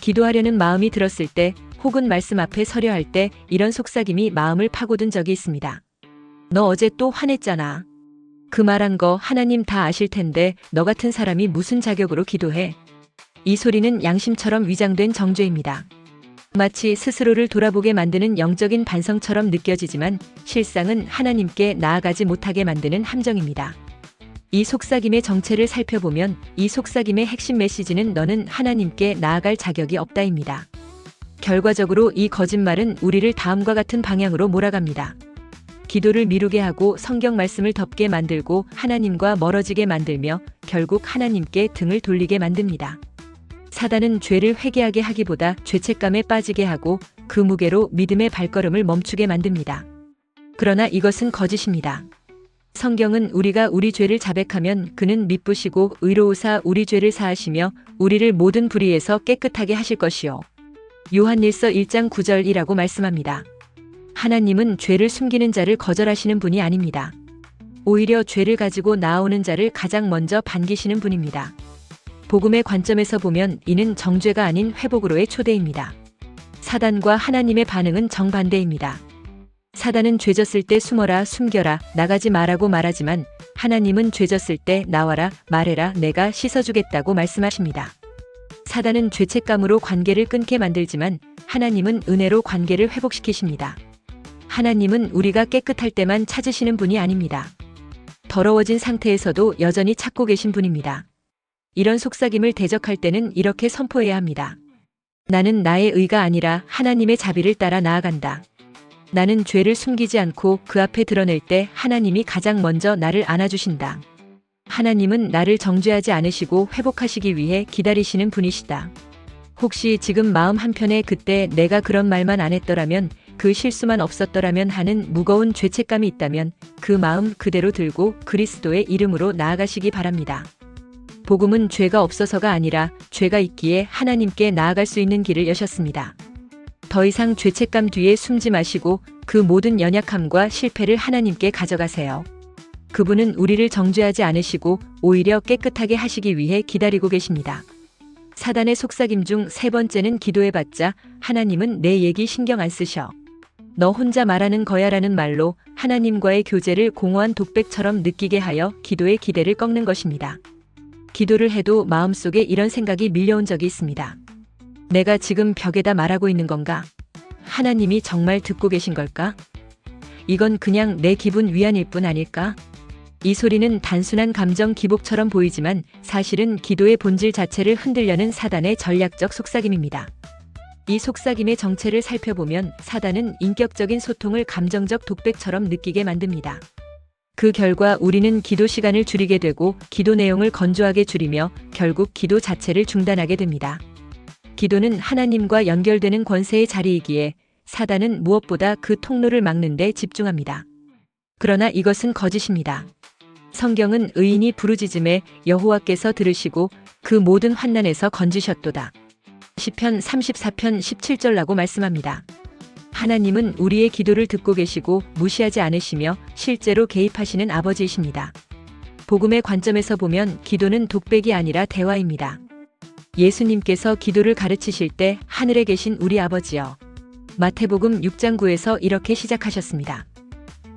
기도하려는 마음이 들었을 때 혹은 말씀 앞에 서려 할 때 이런 속삭임이 마음을 파고든 적이 있습니다. 너 어제 또 화냈잖아. 그 말한 거 하나님 다 아실 텐데 너 같은 사람이 무슨 자격으로 기도해? 이 소리는 양심처럼 위장된 정죄입니다. 마치 스스로를 돌아보게 만드는 영적인 반성처럼 느껴지지만 실상은 하나님께 나아가지 못하게 만드는 함정입니다. 이 속삭임의 정체를 살펴보면 이 속삭임의 핵심 메시지는 너는 하나님께 나아갈 자격이 없다입니다. 결과적으로 이 거짓말은 우리를 다음과 같은 방향으로 몰아갑니다. 기도를 미루게 하고 성경 말씀을 덮게 만들고 하나님과 멀어지게 만들며 결국 하나님께 등을 돌리게 만듭니다. 사단은 죄를 회개하게 하기보다 죄책감에 빠지게 하고 그 무게로 믿음의 발걸음을 멈추게 만듭니다. 그러나 이것은 거짓입니다. 성경은 우리가 우리 죄를 자백하면 그는 미쁘시고 의로우사 우리 죄를 사하시며 우리를 모든 불의에서 깨끗하게 하실 것이요. 요한일서 1장 9절이라고 말씀합니다. 하나님은 죄를 숨기는 자를 거절하시는 분이 아닙니다. 오히려 죄를 가지고 나아오는 자를 가장 먼저 반기시는 분입니다. 복음의 관점에서 보면 이는 정죄가 아닌 회복으로의 초대입니다. 사단과 하나님의 반응은 정반대입니다. 사단은 죄졌을 때 숨어라, 숨겨라, 나가지 마라고 말하지만 하나님은 죄졌을 때 나와라, 말해라, 내가 씻어주겠다고 말씀하십니다. 사단은 죄책감으로 관계를 끊게 만들지만 하나님은 은혜로 관계를 회복시키십니다. 하나님은 우리가 깨끗할 때만 찾으시는 분이 아닙니다. 더러워진 상태에서도 여전히 찾고 계신 분입니다. 이런 속삭임을 대적할 때는 이렇게 선포해야 합니다. 나는 나의 의가 아니라 하나님의 자비를 따라 나아간다. 나는 죄를 숨기지 않고 그 앞에 드러낼 때 하나님이 가장 먼저 나를 안아주신다. 하나님은 나를 정죄하지 않으시고 회복하시기 위해 기다리시는 분이시다. 혹시 지금 마음 한편에 그때 내가 그런 말만 안 했더라면, 그 실수만 없었더라면 하는 무거운 죄책감이 있다면 그 마음 그대로 들고 그리스도의 이름으로 나아가시기 바랍니다. 복음은 죄가 없어서가 아니라 죄가 있기에 하나님께 나아갈 수 있는 길을 여셨습니다. 더 이상 죄책감 뒤에 숨지 마시고 그 모든 연약함과 실패를 하나님께 가져가세요. 그분은 우리를 정죄하지 않으시고 오히려 깨끗하게 하시기 위해 기다리고 계십니다. 사단의 속삭임 중 세 번째는 기도해봤자 하나님은 내 얘기 신경 안 쓰셔. 너 혼자 말하는 거야라는 말로 하나님과의 교제를 공허한 독백처럼 느끼게 하여 기도의 기대를 꺾는 것입니다. 기도를 해도 마음속에 이런 생각이 밀려온 적이 있습니다. 내가 지금 벽에다 말하고 있는 건가? 하나님이 정말 듣고 계신 걸까? 이건 그냥 내 기분 위안일 뿐 아닐까? 이 소리는 단순한 감정 기복처럼 보이지만 사실은 기도의 본질 자체를 흔들려는 사단의 전략적 속삭임입니다. 이 속삭임의 정체를 살펴보면 사단은 인격적인 소통을 감정적 독백처럼 느끼게 만듭니다. 그 결과 우리는 기도 시간을 줄이게 되고 기도 내용을 건조하게 줄이며 결국 기도 자체를 중단하게 됩니다. 기도는 하나님과 연결되는 권세의 자리이기에 사단은 무엇보다 그 통로를 막는 데 집중합니다. 그러나 이것은 거짓입니다. 성경은 의인이 부르짖음에 여호와께서 들으시고 그 모든 환난에서 건지셨도다. 시편 34편 17절라고 말씀합니다. 하나님은 우리의 기도를 듣고 계시고 무시하지 않으시며 실제로 개입하시는 아버지이십니다. 복음의 관점에서 보면 기도는 독백이 아니라 대화입니다. 예수님께서 기도를 가르치실 때 하늘에 계신 우리 아버지여. 마태복음 6장 9에서 이렇게 시작하셨습니다.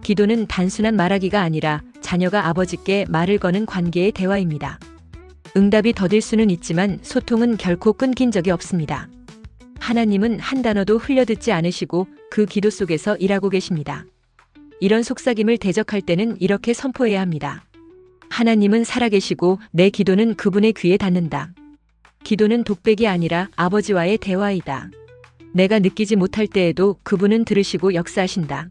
기도는 단순한 말하기가 아니라 자녀가 아버지께 말을 거는 관계의 대화입니다. 응답이 더딜 수는 있지만 소통은 결코 끊긴 적이 없습니다. 하나님은 한 단어도 흘려듣지 않으시고 그 기도 속에서 일하고 계십니다. 이런 속삭임을 대적할 때는 이렇게 선포해야 합니다. 하나님은 살아계시고 내 기도는 그분의 귀에 닿는다. 기도는 독백이 아니라 아버지와의 대화이다. 내가 느끼지 못할 때에도 그분은 들으시고 역사하신다.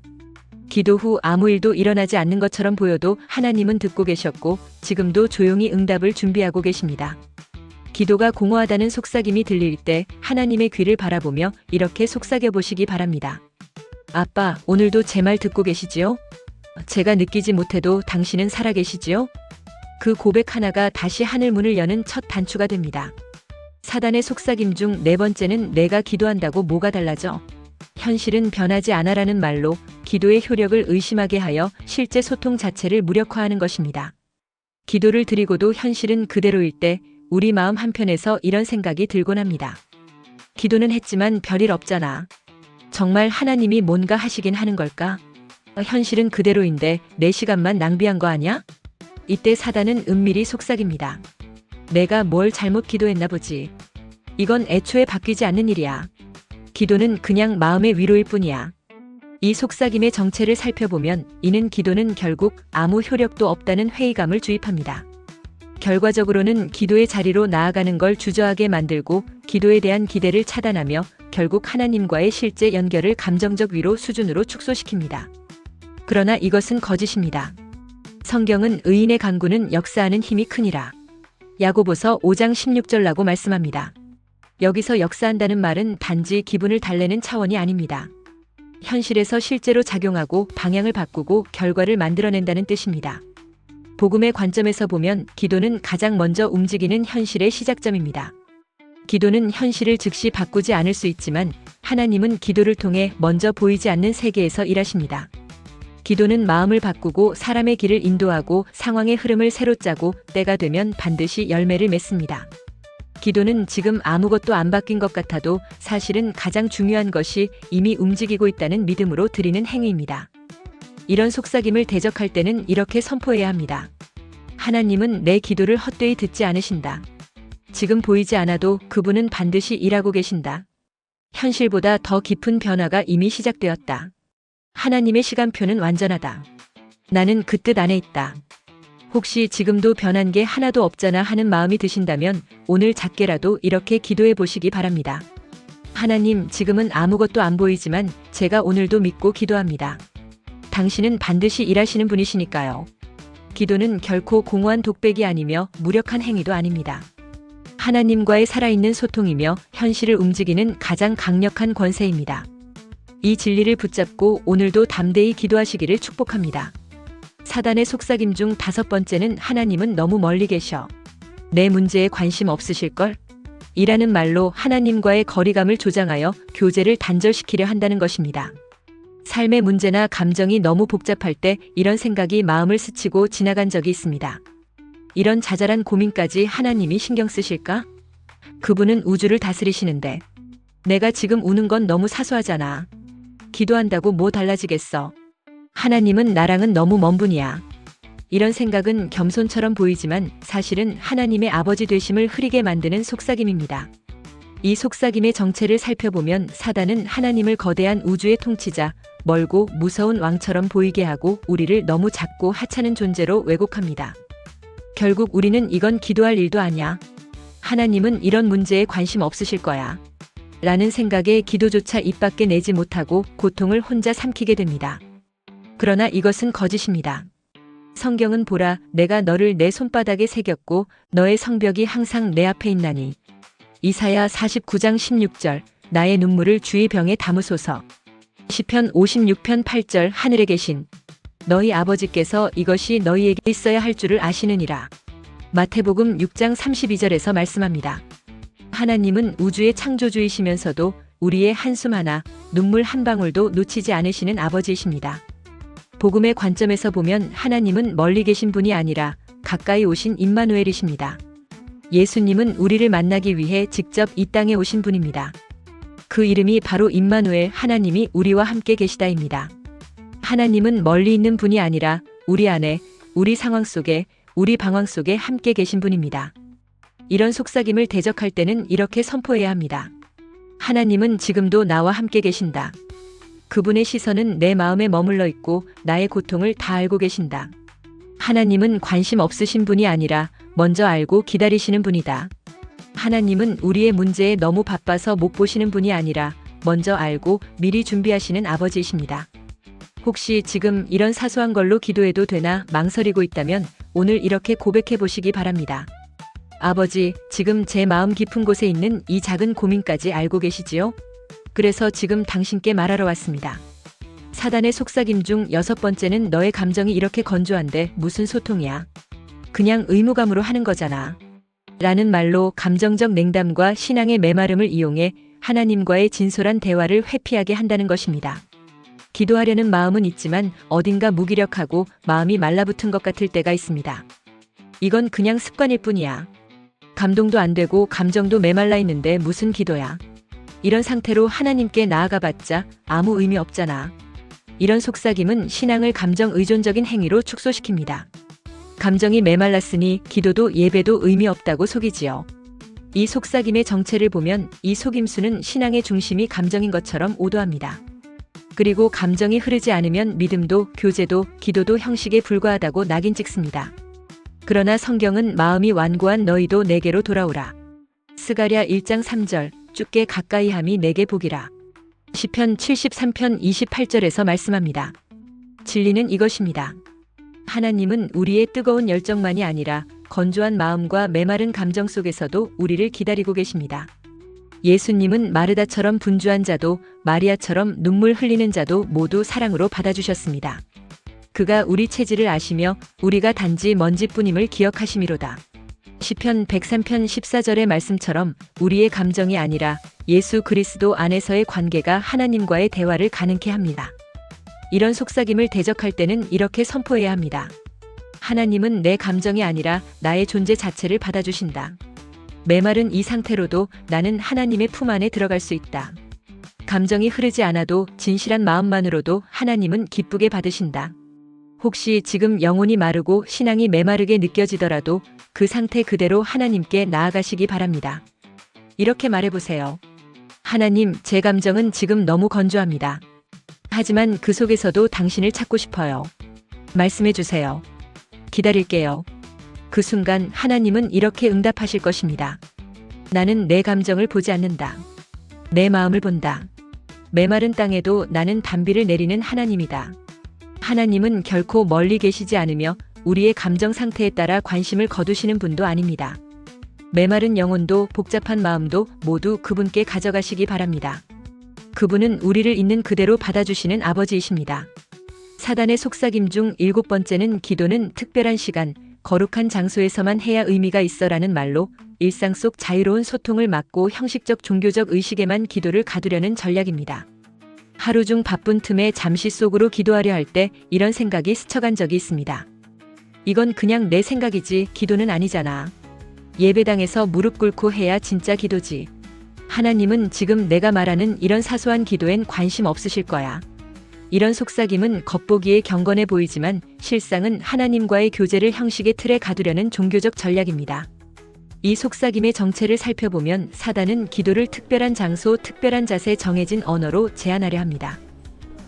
기도 후 아무 일도 일어나지 않는 것처럼 보여도 하나님은 듣고 계셨고 지금도 조용히 응답을 준비하고 계십니다. 기도가 공허하다는 속삭임이 들릴 때 하나님의 귀를 바라보며 이렇게 속삭여 보시기 바랍니다. 아빠, 오늘도 제 말 듣고 계시지요? 제가 느끼지 못해도 당신은 살아계시지요? 그 고백 하나가 다시 하늘 문을 여는 첫 단추가 됩니다. 사단의 속삭임 중 네 번째는 내가 기도한다고 뭐가 달라져? 현실은 변하지 않아라는 말로 기도의 효력을 의심하게 하여 실제 소통 자체를 무력화하는 것입니다. 기도를 드리고도 현실은 그대로일 때 우리 마음 한편에서 이런 생각이 들곤 합니다. 기도는 했지만 별일 없잖아. 정말 하나님이 뭔가 하시긴 하는 걸까? 현실은 그대로인데 내 시간만 낭비한 거 아니야? 이때 사단은 은밀히 속삭입니다. 내가 뭘 잘못 기도했나 보지. 이건 애초에 바뀌지 않는 일이야. 기도는 그냥 마음의 위로일 뿐이야. 이 속삭임의 정체를 살펴보면 이는 기도는 결국 아무 효력도 없다는 회의감을 주입합니다. 결과적으로는 기도의 자리로 나아가는 걸 주저하게 만들고 기도에 대한 기대를 차단하며 결국 하나님과의 실제 연결을 감정적 위로 수준으로 축소시킵니다. 그러나 이것은 거짓입니다. 성경은 의인의 간구는 역사하는 힘이 크니라. 야고보서 5장 16절라고 말씀합니다. 여기서 역사한다는 말은 단지 기분을 달래는 차원이 아닙니다. 현실에서 실제로 작용하고 방향을 바꾸고 결과를 만들어낸다는 뜻입니다. 복음의 관점에서 보면 기도는 가장 먼저 움직이는 현실의 시작점입니다. 기도는 현실을 즉시 바꾸지 않을 수 있지만 하나님은 기도를 통해 먼저 보이지 않는 세계에서 일하십니다. 기도는 마음을 바꾸고 사람의 길을 인도하고 상황의 흐름을 새로 짜고 때가 되면 반드시 열매를 맺습니다. 기도는 지금 아무것도 안 바뀐 것 같아도 사실은 가장 중요한 것이 이미 움직이고 있다는 믿음으로 드리는 행위입니다. 이런 속삭임을 대적할 때는 이렇게 선포해야 합니다. 하나님은 내 기도를 헛되이 듣지 않으신다. 지금 보이지 않아도 그분은 반드시 일하고 계신다. 현실보다 더 깊은 변화가 이미 시작되었다. 하나님의 시간표는 완전하다. 나는 그 뜻 안에 있다. 혹시 지금도 변한 게 하나도 없잖아 하는 마음이 드신다면 오늘 작게라도 이렇게 기도해 보시기 바랍니다. 하나님, 지금은 아무것도 안 보이지만 제가 오늘도 믿고 기도합니다. 당신은 반드시 일하시는 분이시니까요. 기도는 결코 공허한 독백이 아니며 무력한 행위도 아닙니다. 하나님과의 살아있는 소통이며 현실을 움직이는 가장 강력한 권세입니다. 이 진리를 붙잡고 오늘도 담대히 기도하시기를 축복합니다. 사단의 속삭임 중 5번째는 하나님은 너무 멀리 계셔. 내 문제에 관심 없으실걸? 이라는 말로 하나님과의 거리감을 조장하여 교제를 단절시키려 한다는 것입니다. 삶의 문제나 감정이 너무 복잡할 때 이런 생각이 마음을 스치고 지나간 적이 있습니다. 이런 자잘한 고민까지 하나님이 신경 쓰실까? 그분은 우주를 다스리시는데 내가 지금 우는 건 너무 사소하잖아. 기도한다고 뭐 달라지겠어? 하나님은 나랑은 너무 먼 분이야. 이런 생각은 겸손처럼 보이지만 사실은 하나님의 아버지 되심을 흐리게 만드는 속삭임입니다. 이 속삭임의 정체를 살펴보면 사단은 하나님을 거대한 우주의 통치자, 멀고 무서운 왕처럼 보이게 하고 우리를 너무 작고 하찮은 존재로 왜곡합니다. 결국 우리는 이건 기도할 일도 아니야. 하나님은 이런 문제에 관심 없으실 거야. 라는 생각에 기도조차 입 밖에 내지 못하고 고통을 혼자 삼키게 됩니다. 그러나 이것은 거짓입니다. 성경은 보라, 내가 너를 내 손바닥에 새겼고 너의 성벽이 항상 내 앞에 있나니. 이사야 49장 16절, 나의 눈물을 주의 병에 담으소서. 시편 56편 8절, 하늘에 계신 너희 아버지께서 이것이 너희에게 있어야 할 줄을 아시느니라. 마태복음 6장 32절에서 말씀합니다. 하나님은 우주의 창조주이시면서도 우리의 한숨 하나, 눈물 한 방울도 놓치지 않으시는 아버지이십니다. 복음의 관점에서 보면 하나님은 멀리 계신 분이 아니라 가까이 오신 임마누엘이십니다. 예수님은 우리를 만나기 위해 직접 이 땅에 오신 분입니다. 그 이름이 바로 임마누엘, 하나님이 우리와 함께 계시다입니다. 하나님은 멀리 있는 분이 아니라 우리 안에, 우리 상황 속에, 우리 방황 속에 함께 계신 분입니다. 이런 속삭임을 대적할 때는 이렇게 선포해야 합니다. 하나님은 지금도 나와 함께 계신다. 그분의 시선은 내 마음에 머물러 있고 나의 고통을 다 알고 계신다. 하나님은 관심 없으신 분이 아니라 먼저 알고 기다리시는 분이다. 하나님은 우리의 문제에 너무 바빠서 못 보시는 분이 아니라 먼저 알고 미리 준비하시는 아버지이십니다. 혹시 지금 이런 사소한 걸로 기도해도 되나 망설이고 있다면 오늘 이렇게 고백해 보시기 바랍니다. 아버지, 지금 제 마음 깊은 곳에 있는 이 작은 고민까지 알고 계시지요? 그래서 지금 당신께 말하러 왔습니다. 사단의 속삭임 중 6번째는 너의 감정이 이렇게 건조한데 무슨 소통이야? 그냥 의무감으로 하는 거잖아. 라는 말로 감정적 냉담과 신앙의 메마름을 이용해 하나님과의 진솔한 대화를 회피하게 한다는 것입니다. 기도하려는 마음은 있지만 어딘가 무기력하고 마음이 말라붙은 것 같을 때가 있습니다. 이건 그냥 습관일 뿐이야. 감동도 안 되고 감정도 메말라 있는데 무슨 기도야. 이런 상태로 하나님께 나아가봤자 아무 의미 없잖아. 이런 속삭임은 신앙을 감정 의존적인 행위로 축소시킵니다. 감정이 메말랐으니 기도도 예배도 의미 없다고 속이지요. 이 속삭임의 정체를 보면 이 속임수는 신앙의 중심이 감정인 것처럼 오도합니다. 그리고 감정이 흐르지 않으면 믿음도 교제도 기도도 형식에 불과하다고 낙인 찍습니다. 그러나 성경은 마음이 완고한 너희도 내게로 돌아오라. 스가랴 1장 3절, 주께 가까이함이 내게 복이라. 시편 73편 28절에서 말씀합니다. 진리는 이것입니다. 하나님은 우리의 뜨거운 열정만이 아니라 건조한 마음과 메마른 감정 속에서도 우리를 기다리고 계십니다. 예수님은 마르다처럼 분주한 자도 마리아처럼 눈물 흘리는 자도 모두 사랑으로 받아주셨습니다. 그가 우리 체질을 아시며 우리가 단지 먼지뿐임을 기억하심이로다. 시편 103편 14절의 말씀처럼 우리의 감정이 아니라 예수 그리스도 안에서의 관계가 하나님과의 대화를 가능케 합니다. 이런 속삭임을 대적할 때는 이렇게 선포해야 합니다. 하나님은 내 감정이 아니라 나의 존재 자체를 받아주신다. 메마른 이 상태로도 나는 하나님의 품 안에 들어갈 수 있다. 감정이 흐르지 않아도 진실한 마음만으로도 하나님은 기쁘게 받으신다. 혹시 지금 영혼이 마르고 신앙이 메마르게 느껴지더라도 그 상태 그대로 하나님께 나아가시기 바랍니다. 이렇게 말해보세요. 하나님, 제 감정은 지금 너무 건조합니다. 하지만 그 속에서도 당신을 찾고 싶어요. 말씀해주세요. 기다릴게요. 그 순간 하나님은 이렇게 응답하실 것입니다. 나는 내 감정을 보지 않는다. 내 마음을 본다. 메마른 땅에도 나는 단비를 내리는 하나님이다. 하나님은 결코 멀리 계시지 않으며 우리의 감정 상태에 따라 관심을 거두시는 분도 아닙니다. 메마른 영혼도 복잡한 마음도 모두 그분께 가져가시기 바랍니다. 그분은 우리를 있는 그대로 받아주시는 아버지이십니다. 사단의 속삭임 중 7번째는 기도는 특별한 시간, 거룩한 장소에서만 해야 의미가 있어라는 말로 일상 속 자유로운 소통을 막고 형식적 종교적 의식에만 기도를 가두려는 전략입니다. 하루 중 바쁜 틈에 잠시 속으로 기도하려 할 때 이런 생각이 스쳐간 적이 있습니다. 이건 그냥 내 생각이지 기도는 아니잖아. 예배당에서 무릎 꿇고 해야 진짜 기도지. 하나님은 지금 내가 말하는 이런 사소한 기도엔 관심 없으실 거야. 이런 속삭임은 겉보기에 경건해 보이지만 실상은 하나님과의 교제를 형식의 틀에 가두려는 종교적 전략입니다. 이 속삭임의 정체를 살펴보면 사단은 기도를 특별한 장소, 특별한 자세, 정해진 언어로 제한하려 합니다.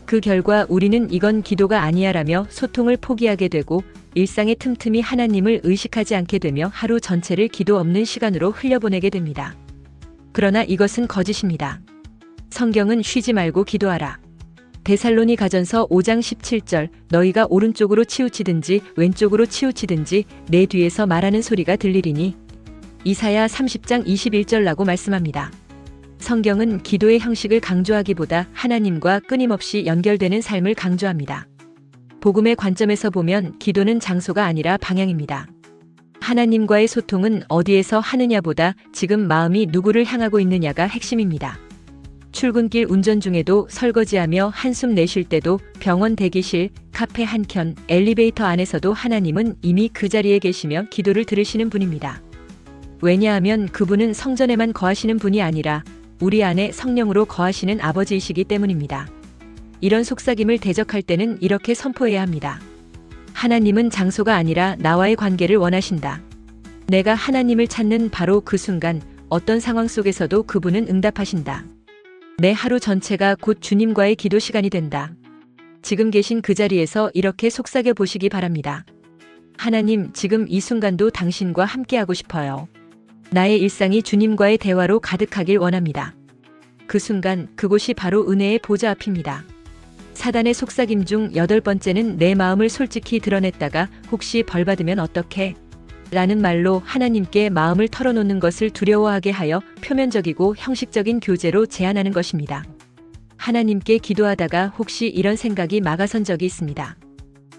그 결과 우리는 이건 기도가 아니야라며 소통을 포기하게 되고 일상의 틈틈이 하나님을 의식하지 않게 되며 하루 전체를 기도 없는 시간으로 흘려보내게 됩니다. 그러나 이것은 거짓입니다. 성경은 쉬지 말고 기도하라. 데살로니가전서 5장 17절 너희가 오른쪽으로 치우치든지 왼쪽으로 치우치든지 내 뒤에서 말하는 소리가 들리리니 이사야 30장 21절라고 말씀합니다. 성경은 기도의 형식을 강조하기보다 하나님과 끊임없이 연결되는 삶을 강조합니다. 복음의 관점에서 보면 기도는 장소가 아니라 방향입니다. 하나님과의 소통은 어디에서 하느냐보다 지금 마음이 누구를 향하고 있느냐가 핵심입니다. 출근길 운전 중에도 설거지하며 한숨 내쉴 때도 병원 대기실, 카페 한켠, 엘리베이터 안에서도 하나님은 이미 그 자리에 계시며 기도를 들으시는 분입니다. 왜냐하면 그분은 성전에만 거하시는 분이 아니라 우리 안에 성령으로 거하시는 아버지이시기 때문입니다. 이런 속삭임을 대적할 때는 이렇게 선포해야 합니다. 하나님은 장소가 아니라 나와의 관계를 원하신다. 내가 하나님을 찾는 바로 그 순간 어떤 상황 속에서도 그분은 응답하신다. 내 하루 전체가 곧 주님과의 기도 시간이 된다. 지금 계신 그 자리에서 이렇게 속삭여 보시기 바랍니다. 하나님, 지금 이 순간도 당신과 함께하고 싶어요. 나의 일상이 주님과의 대화로 가득하길 원합니다. 그 순간 그곳이 바로 은혜의 보좌 앞입니다. 사단의 속삭임 중 8번째는 내 마음을 솔직히 드러냈다가 혹시 벌받으면 어떡해? 라는 말로 하나님께 마음을 털어놓는 것을 두려워하게 하여 표면적이고 형식적인 교제로 제한하는 것입니다. 하나님께 기도하다가 혹시 이런 생각이 막아선 적이 있습니다.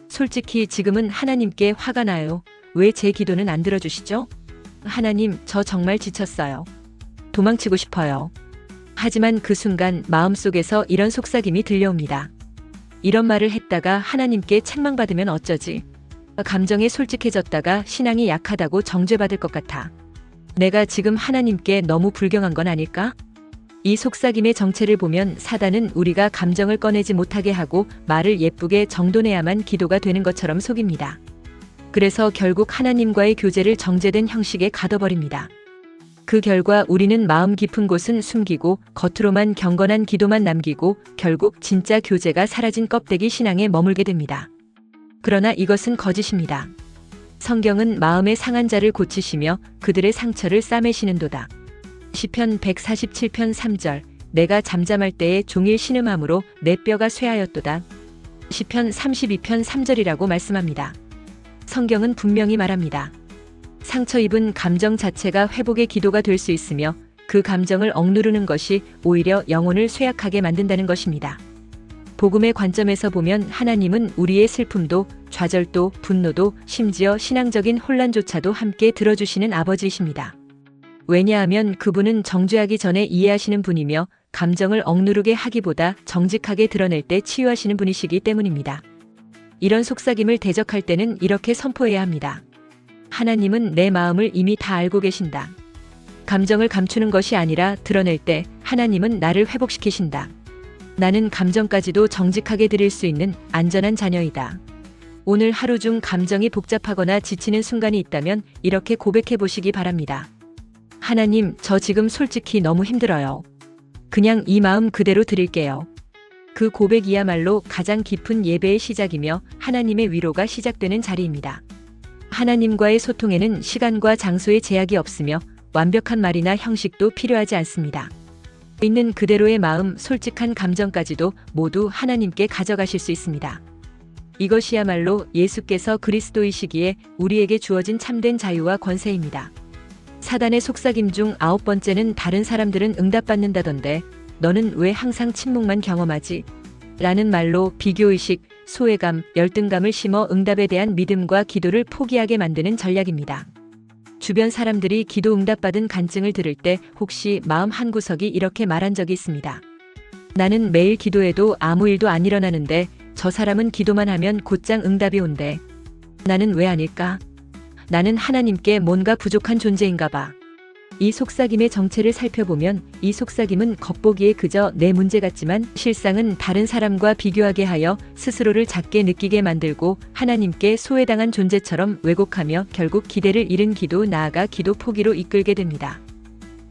솔직히 지금은 하나님께 화가 나요. 왜 제 기도는 안 들어주시죠? 하나님, 저 정말 지쳤어요. 도망치고 싶어요. 하지만 그 순간 마음속에서 이런 속삭임이 들려옵니다. 이런 말을 했다가 하나님께 책망받으면 어쩌지? 감정에 솔직해졌다가 신앙이 약하다고 정죄받을 것 같아. 내가 지금 하나님께 너무 불경한 건 아닐까? 이 속삭임의 정체를 보면 사단은 우리가 감정을 꺼내지 못하게 하고 말을 예쁘게 정돈해야만 기도가 되는 것처럼 속입니다. 그래서 결국 하나님과의 교제를 정제된 형식에 가둬버립니다. 그 결과 우리는 마음 깊은 곳은 숨기고 겉으로만 경건한 기도만 남기고 결국 진짜 교제가 사라진 껍데기 신앙에 머물게 됩니다. 그러나 이것은 거짓입니다. 성경은 마음의 상한 자를 고치시며 그들의 상처를 싸매시는도다. 시편 147편 3절 내가 잠잠할 때에 종일 신음함으로 내 뼈가 쇠하였도다. 시편 32편 3절이라고 말씀합니다. 성경은 분명히 말합니다. 상처 입은 감정 자체가 회복의 기도가 될 수 있으며 그 감정을 억누르는 것이 오히려 영혼을 쇠약하게 만든다는 것입니다. 복음의 관점에서 보면 하나님은 우리의 슬픔도, 좌절도, 분노도, 심지어 신앙적인 혼란조차도 함께 들어주시는 아버지이십니다. 왜냐하면 그분은 정죄하기 전에 이해하시는 분이며 감정을 억누르게 하기보다 정직하게 드러낼 때 치유하시는 분이시기 때문입니다. 이런 속삭임을 대적할 때는 이렇게 선포해야 합니다. 하나님은 내 마음을 이미 다 알고 계신다. 감정을 감추는 것이 아니라 드러낼 때 하나님은 나를 회복시키신다. 나는 감정까지도 정직하게 드릴 수 있는 안전한 자녀이다. 오늘 하루 중 감정이 복잡하거나 지치는 순간이 있다면 이렇게 고백해 보시기 바랍니다. 하나님, 저 지금 솔직히 너무 힘들어요. 그냥 이 마음 그대로 드릴게요. 그 고백이야말로 가장 깊은 예배의 시작이며 하나님의 위로가 시작되는 자리입니다. 하나님과의 소통에는 시간과 장소의 제약이 없으며 완벽한 말이나 형식도 필요하지 않습니다. 있는 그대로의 마음, 솔직한 감정까지도 모두 하나님께 가져가실 수 있습니다. 이것이야말로 예수께서 그리스도이시기에 우리에게 주어진 참된 자유와 권세입니다. 사단의 속삭임 중 9번째는 다른 사람들은 응답받는다던데 너는 왜 항상 침묵만 경험하지? 라는 말로 비교의식, 소외감, 열등감을 심어 응답에 대한 믿음과 기도를 포기하게 만드는 전략입니다. 주변 사람들이 기도 응답받은 간증을 들을 때 혹시 마음 한구석이 이렇게 말한 적이 있습니다. 나는 매일 기도해도 아무 일도 안 일어나는데 저 사람은 기도만 하면 곧장 응답이 온대. 나는 왜 아닐까? 나는 하나님께 뭔가 부족한 존재인가 봐. 이 속삭임의 정체를 살펴보면 이 속삭임은 겉보기에 그저 내 문제 같지만 실상은 다른 사람과 비교하게 하여 스스로를 작게 느끼게 만들고 하나님께 소외당한 존재처럼 왜곡하며 결국 기대를 잃은 기도, 나아가 기도 포기로 이끌게 됩니다.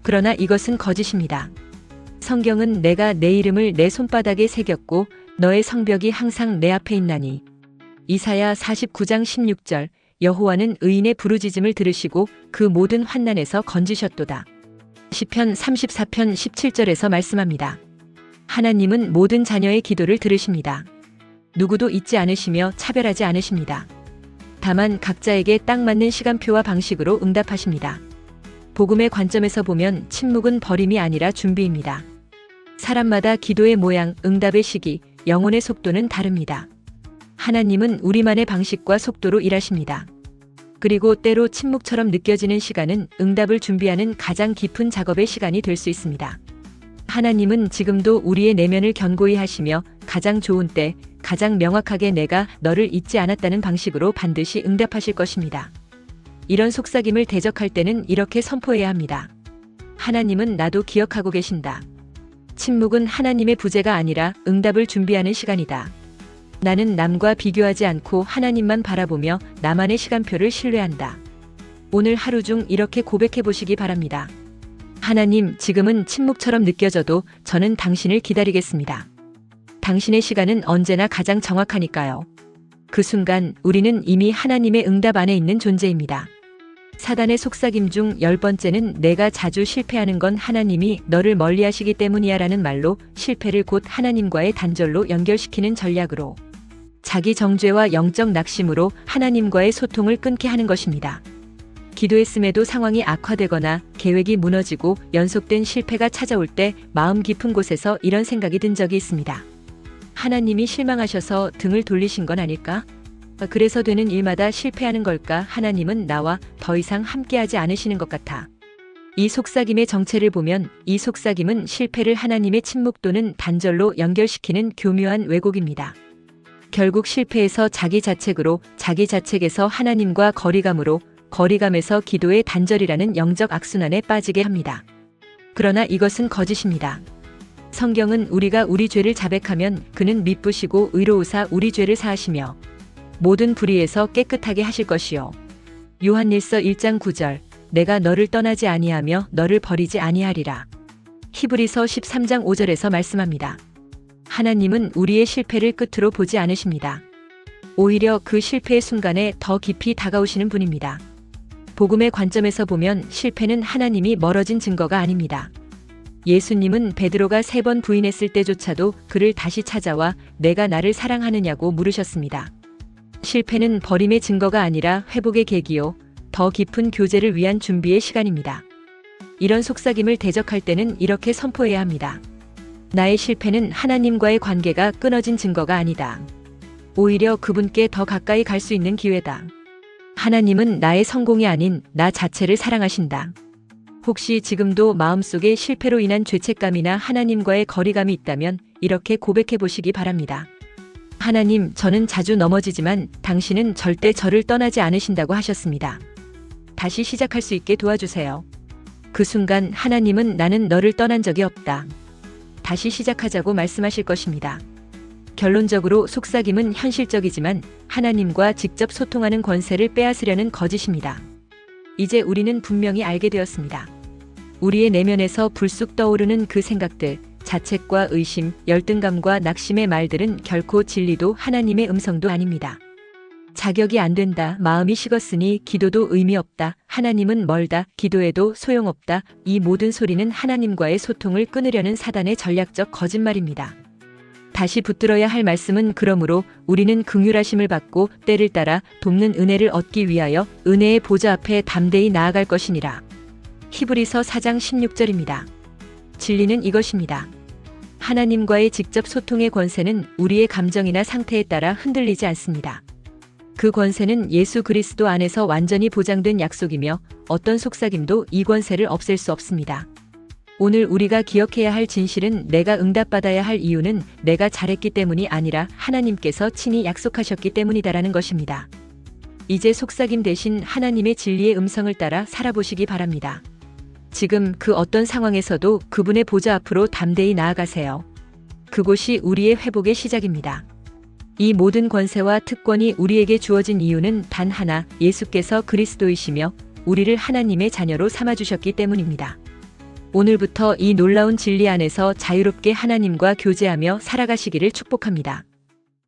그러나 이것은 거짓입니다. 성경은 내가 내 이름을 내 손바닥에 새겼고 너의 성벽이 항상 내 앞에 있나니. 이사야 49장 16절. 여호와는 의인의 부르짖음을 들으시고 그 모든 환난에서 건지셨도다. 시편 34편 17절에서 말씀합니다. 하나님은 모든 자녀의 기도를 들으십니다. 누구도 잊지 않으시며 차별하지 않으십니다. 다만 각자에게 딱 맞는 시간표와 방식으로 응답하십니다. 복음의 관점에서 보면 침묵은 버림이 아니라 준비입니다. 사람마다 기도의 모양, 응답의 시기, 영혼의 속도는 다릅니다. 하나님은 우리만의 방식과 속도로 일하십니다. 그리고 때로 침묵처럼 느껴지는 시간은 응답을 준비하는 가장 깊은 작업의 시간이 될 수 있습니다. 하나님은 지금도 우리의 내면을 견고히 하시며 가장 좋은 때, 가장 명확하게 내가 너를 잊지 않았다는 방식으로 반드시 응답하실 것입니다. 이런 속삭임을 대적할 때는 이렇게 선포해야 합니다. 하나님은 나도 기억하고 계신다. 침묵은 하나님의 부재가 아니라 응답을 준비하는 시간이다. 나는 남과 비교하지 않고 하나님만 바라보며 나만의 시간표를 신뢰한다. 오늘 하루 중 이렇게 고백해 보시기 바랍니다. 하나님, 지금은 침묵처럼 느껴져도 저는 당신을 기다리겠습니다. 당신의 시간은 언제나 가장 정확하니까요. 그 순간 우리는 이미 하나님의 응답 안에 있는 존재입니다. 사단의 속삭임 중 10번째는 내가 자주 실패하는 건 하나님이 너를 멀리하시기 때문이야 라는 말로 실패를 곧 하나님과의 단절로 연결시키는 전략으로 자기 정죄와 영적 낙심으로 하나님과의 소통을 끊게 하는 것입니다. 기도했음에도 상황이 악화되거나 계획이 무너지고 연속된 실패가 찾아올 때 마음 깊은 곳에서 이런 생각이 든 적이 있습니다. 하나님이 실망하셔서 등을 돌리신 건 아닐까? 그래서 되는 일마다 실패하는 걸까? 하나님은 나와 더 이상 함께하지 않으시는 것 같아. 이 속삭임의 정체를 보면 이 속삭임은 실패를 하나님의 침묵 또는 단절로 연결시키는 교묘한 왜곡입니다. 결국 실패에서 자기 자책으로, 자기 자책에서 하나님과 거리감으로, 거리감에서 기도의 단절이라는 영적 악순환에 빠지게 합니다. 그러나 이것은 거짓입니다. 성경은 우리가 우리 죄를 자백하면 그는 미쁘시고 의로우사 우리 죄를 사하시며 모든 불의에서 깨끗하게 하실 것이요. 요한일서 1장 9절. 내가 너를 떠나지 아니하며 너를 버리지 아니하리라. 히브리서 13장 5절에서 말씀합니다. 하나님은 우리의 실패를 끝으로 보지 않으십니다. 오히려 그 실패의 순간에 더 깊이 다가오시는 분입니다. 복음의 관점에서 보면 실패는 하나님이 멀어진 증거가 아닙니다. 예수님은 베드로가 3번 부인했을 때조차도 그를 다시 찾아와 내가 나를 사랑하느냐고 물으셨습니다. 실패는 버림의 증거가 아니라 회복의 계기요, 더 깊은 교제를 위한 준비의 시간입니다. 이런 속삭임을 대적할 때는 이렇게 선포해야 합니다. 나의 실패는 하나님과의 관계가 끊어진 증거가 아니다. 오히려 그분께 더 가까이 갈 수 있는 기회다. 하나님은 나의 성공이 아닌 나 자체를 사랑하신다. 혹시 지금도 마음속에 실패로 인한 죄책감이나 하나님과의 거리감이 있다면 이렇게 고백해 보시기 바랍니다. 하나님, 저는 자주 넘어지지만 당신은 절대 저를 떠나지 않으신다고 하셨습니다. 다시 시작할 수 있게 도와주세요. 그 순간 하나님은 나는 너를 떠난 적이 없다. 다시 시작하자고 말씀하실 것입니다. 결론적으로 속삭임은 현실적이지만 하나님과 직접 소통하는 권세를 빼앗으려는 거짓입니다. 이제 우리는 분명히 알게 되었습니다. 우리의 내면에서 불쑥 떠오르는 그 생각들, 자책과 의심, 열등감과 낙심의 말들은 결코 진리도 하나님의 음성도 아닙니다. 자격이 안 된다, 마음이 식었으니 기도도 의미 없다, 하나님은 멀다, 기도해도 소용없다. 이 모든 소리는 하나님과의 소통을 끊으려는 사단의 전략적 거짓말입니다. 다시 붙들어야 할 말씀은 그러므로 우리는 긍휼하심을 받고 때를 따라 돕는 은혜를 얻기 위하여 은혜의 보좌 앞에 담대히 나아갈 것이니라. 히브리서 4장 16절입니다. 진리는 이것입니다. 하나님과의 직접 소통의 권세는 우리의 감정이나 상태에 따라 흔들리지 않습니다. 그 권세는 예수 그리스도 안에서 완전히 보장된 약속이며 어떤 속삭임도 이 권세를 없앨 수 없습니다. 오늘 우리가 기억해야 할 진실은 내가 응답받아야 할 이유는 내가 잘했기 때문이 아니라 하나님께서 친히 약속하셨기 때문이다라는 것입니다. 이제 속삭임 대신 하나님의 진리의 음성을 따라 살아보시기 바랍니다. 지금 그 어떤 상황에서도 그분의 보좌 앞으로 담대히 나아가세요. 그곳이 우리의 회복의 시작입니다. 이 모든 권세와 특권이 우리에게 주어진 이유는 단 하나, 예수께서 그리스도이시며 우리를 하나님의 자녀로 삼아주셨기 때문입니다. 오늘부터 이 놀라운 진리 안에서 자유롭게 하나님과 교제하며 살아가시기를 축복합니다.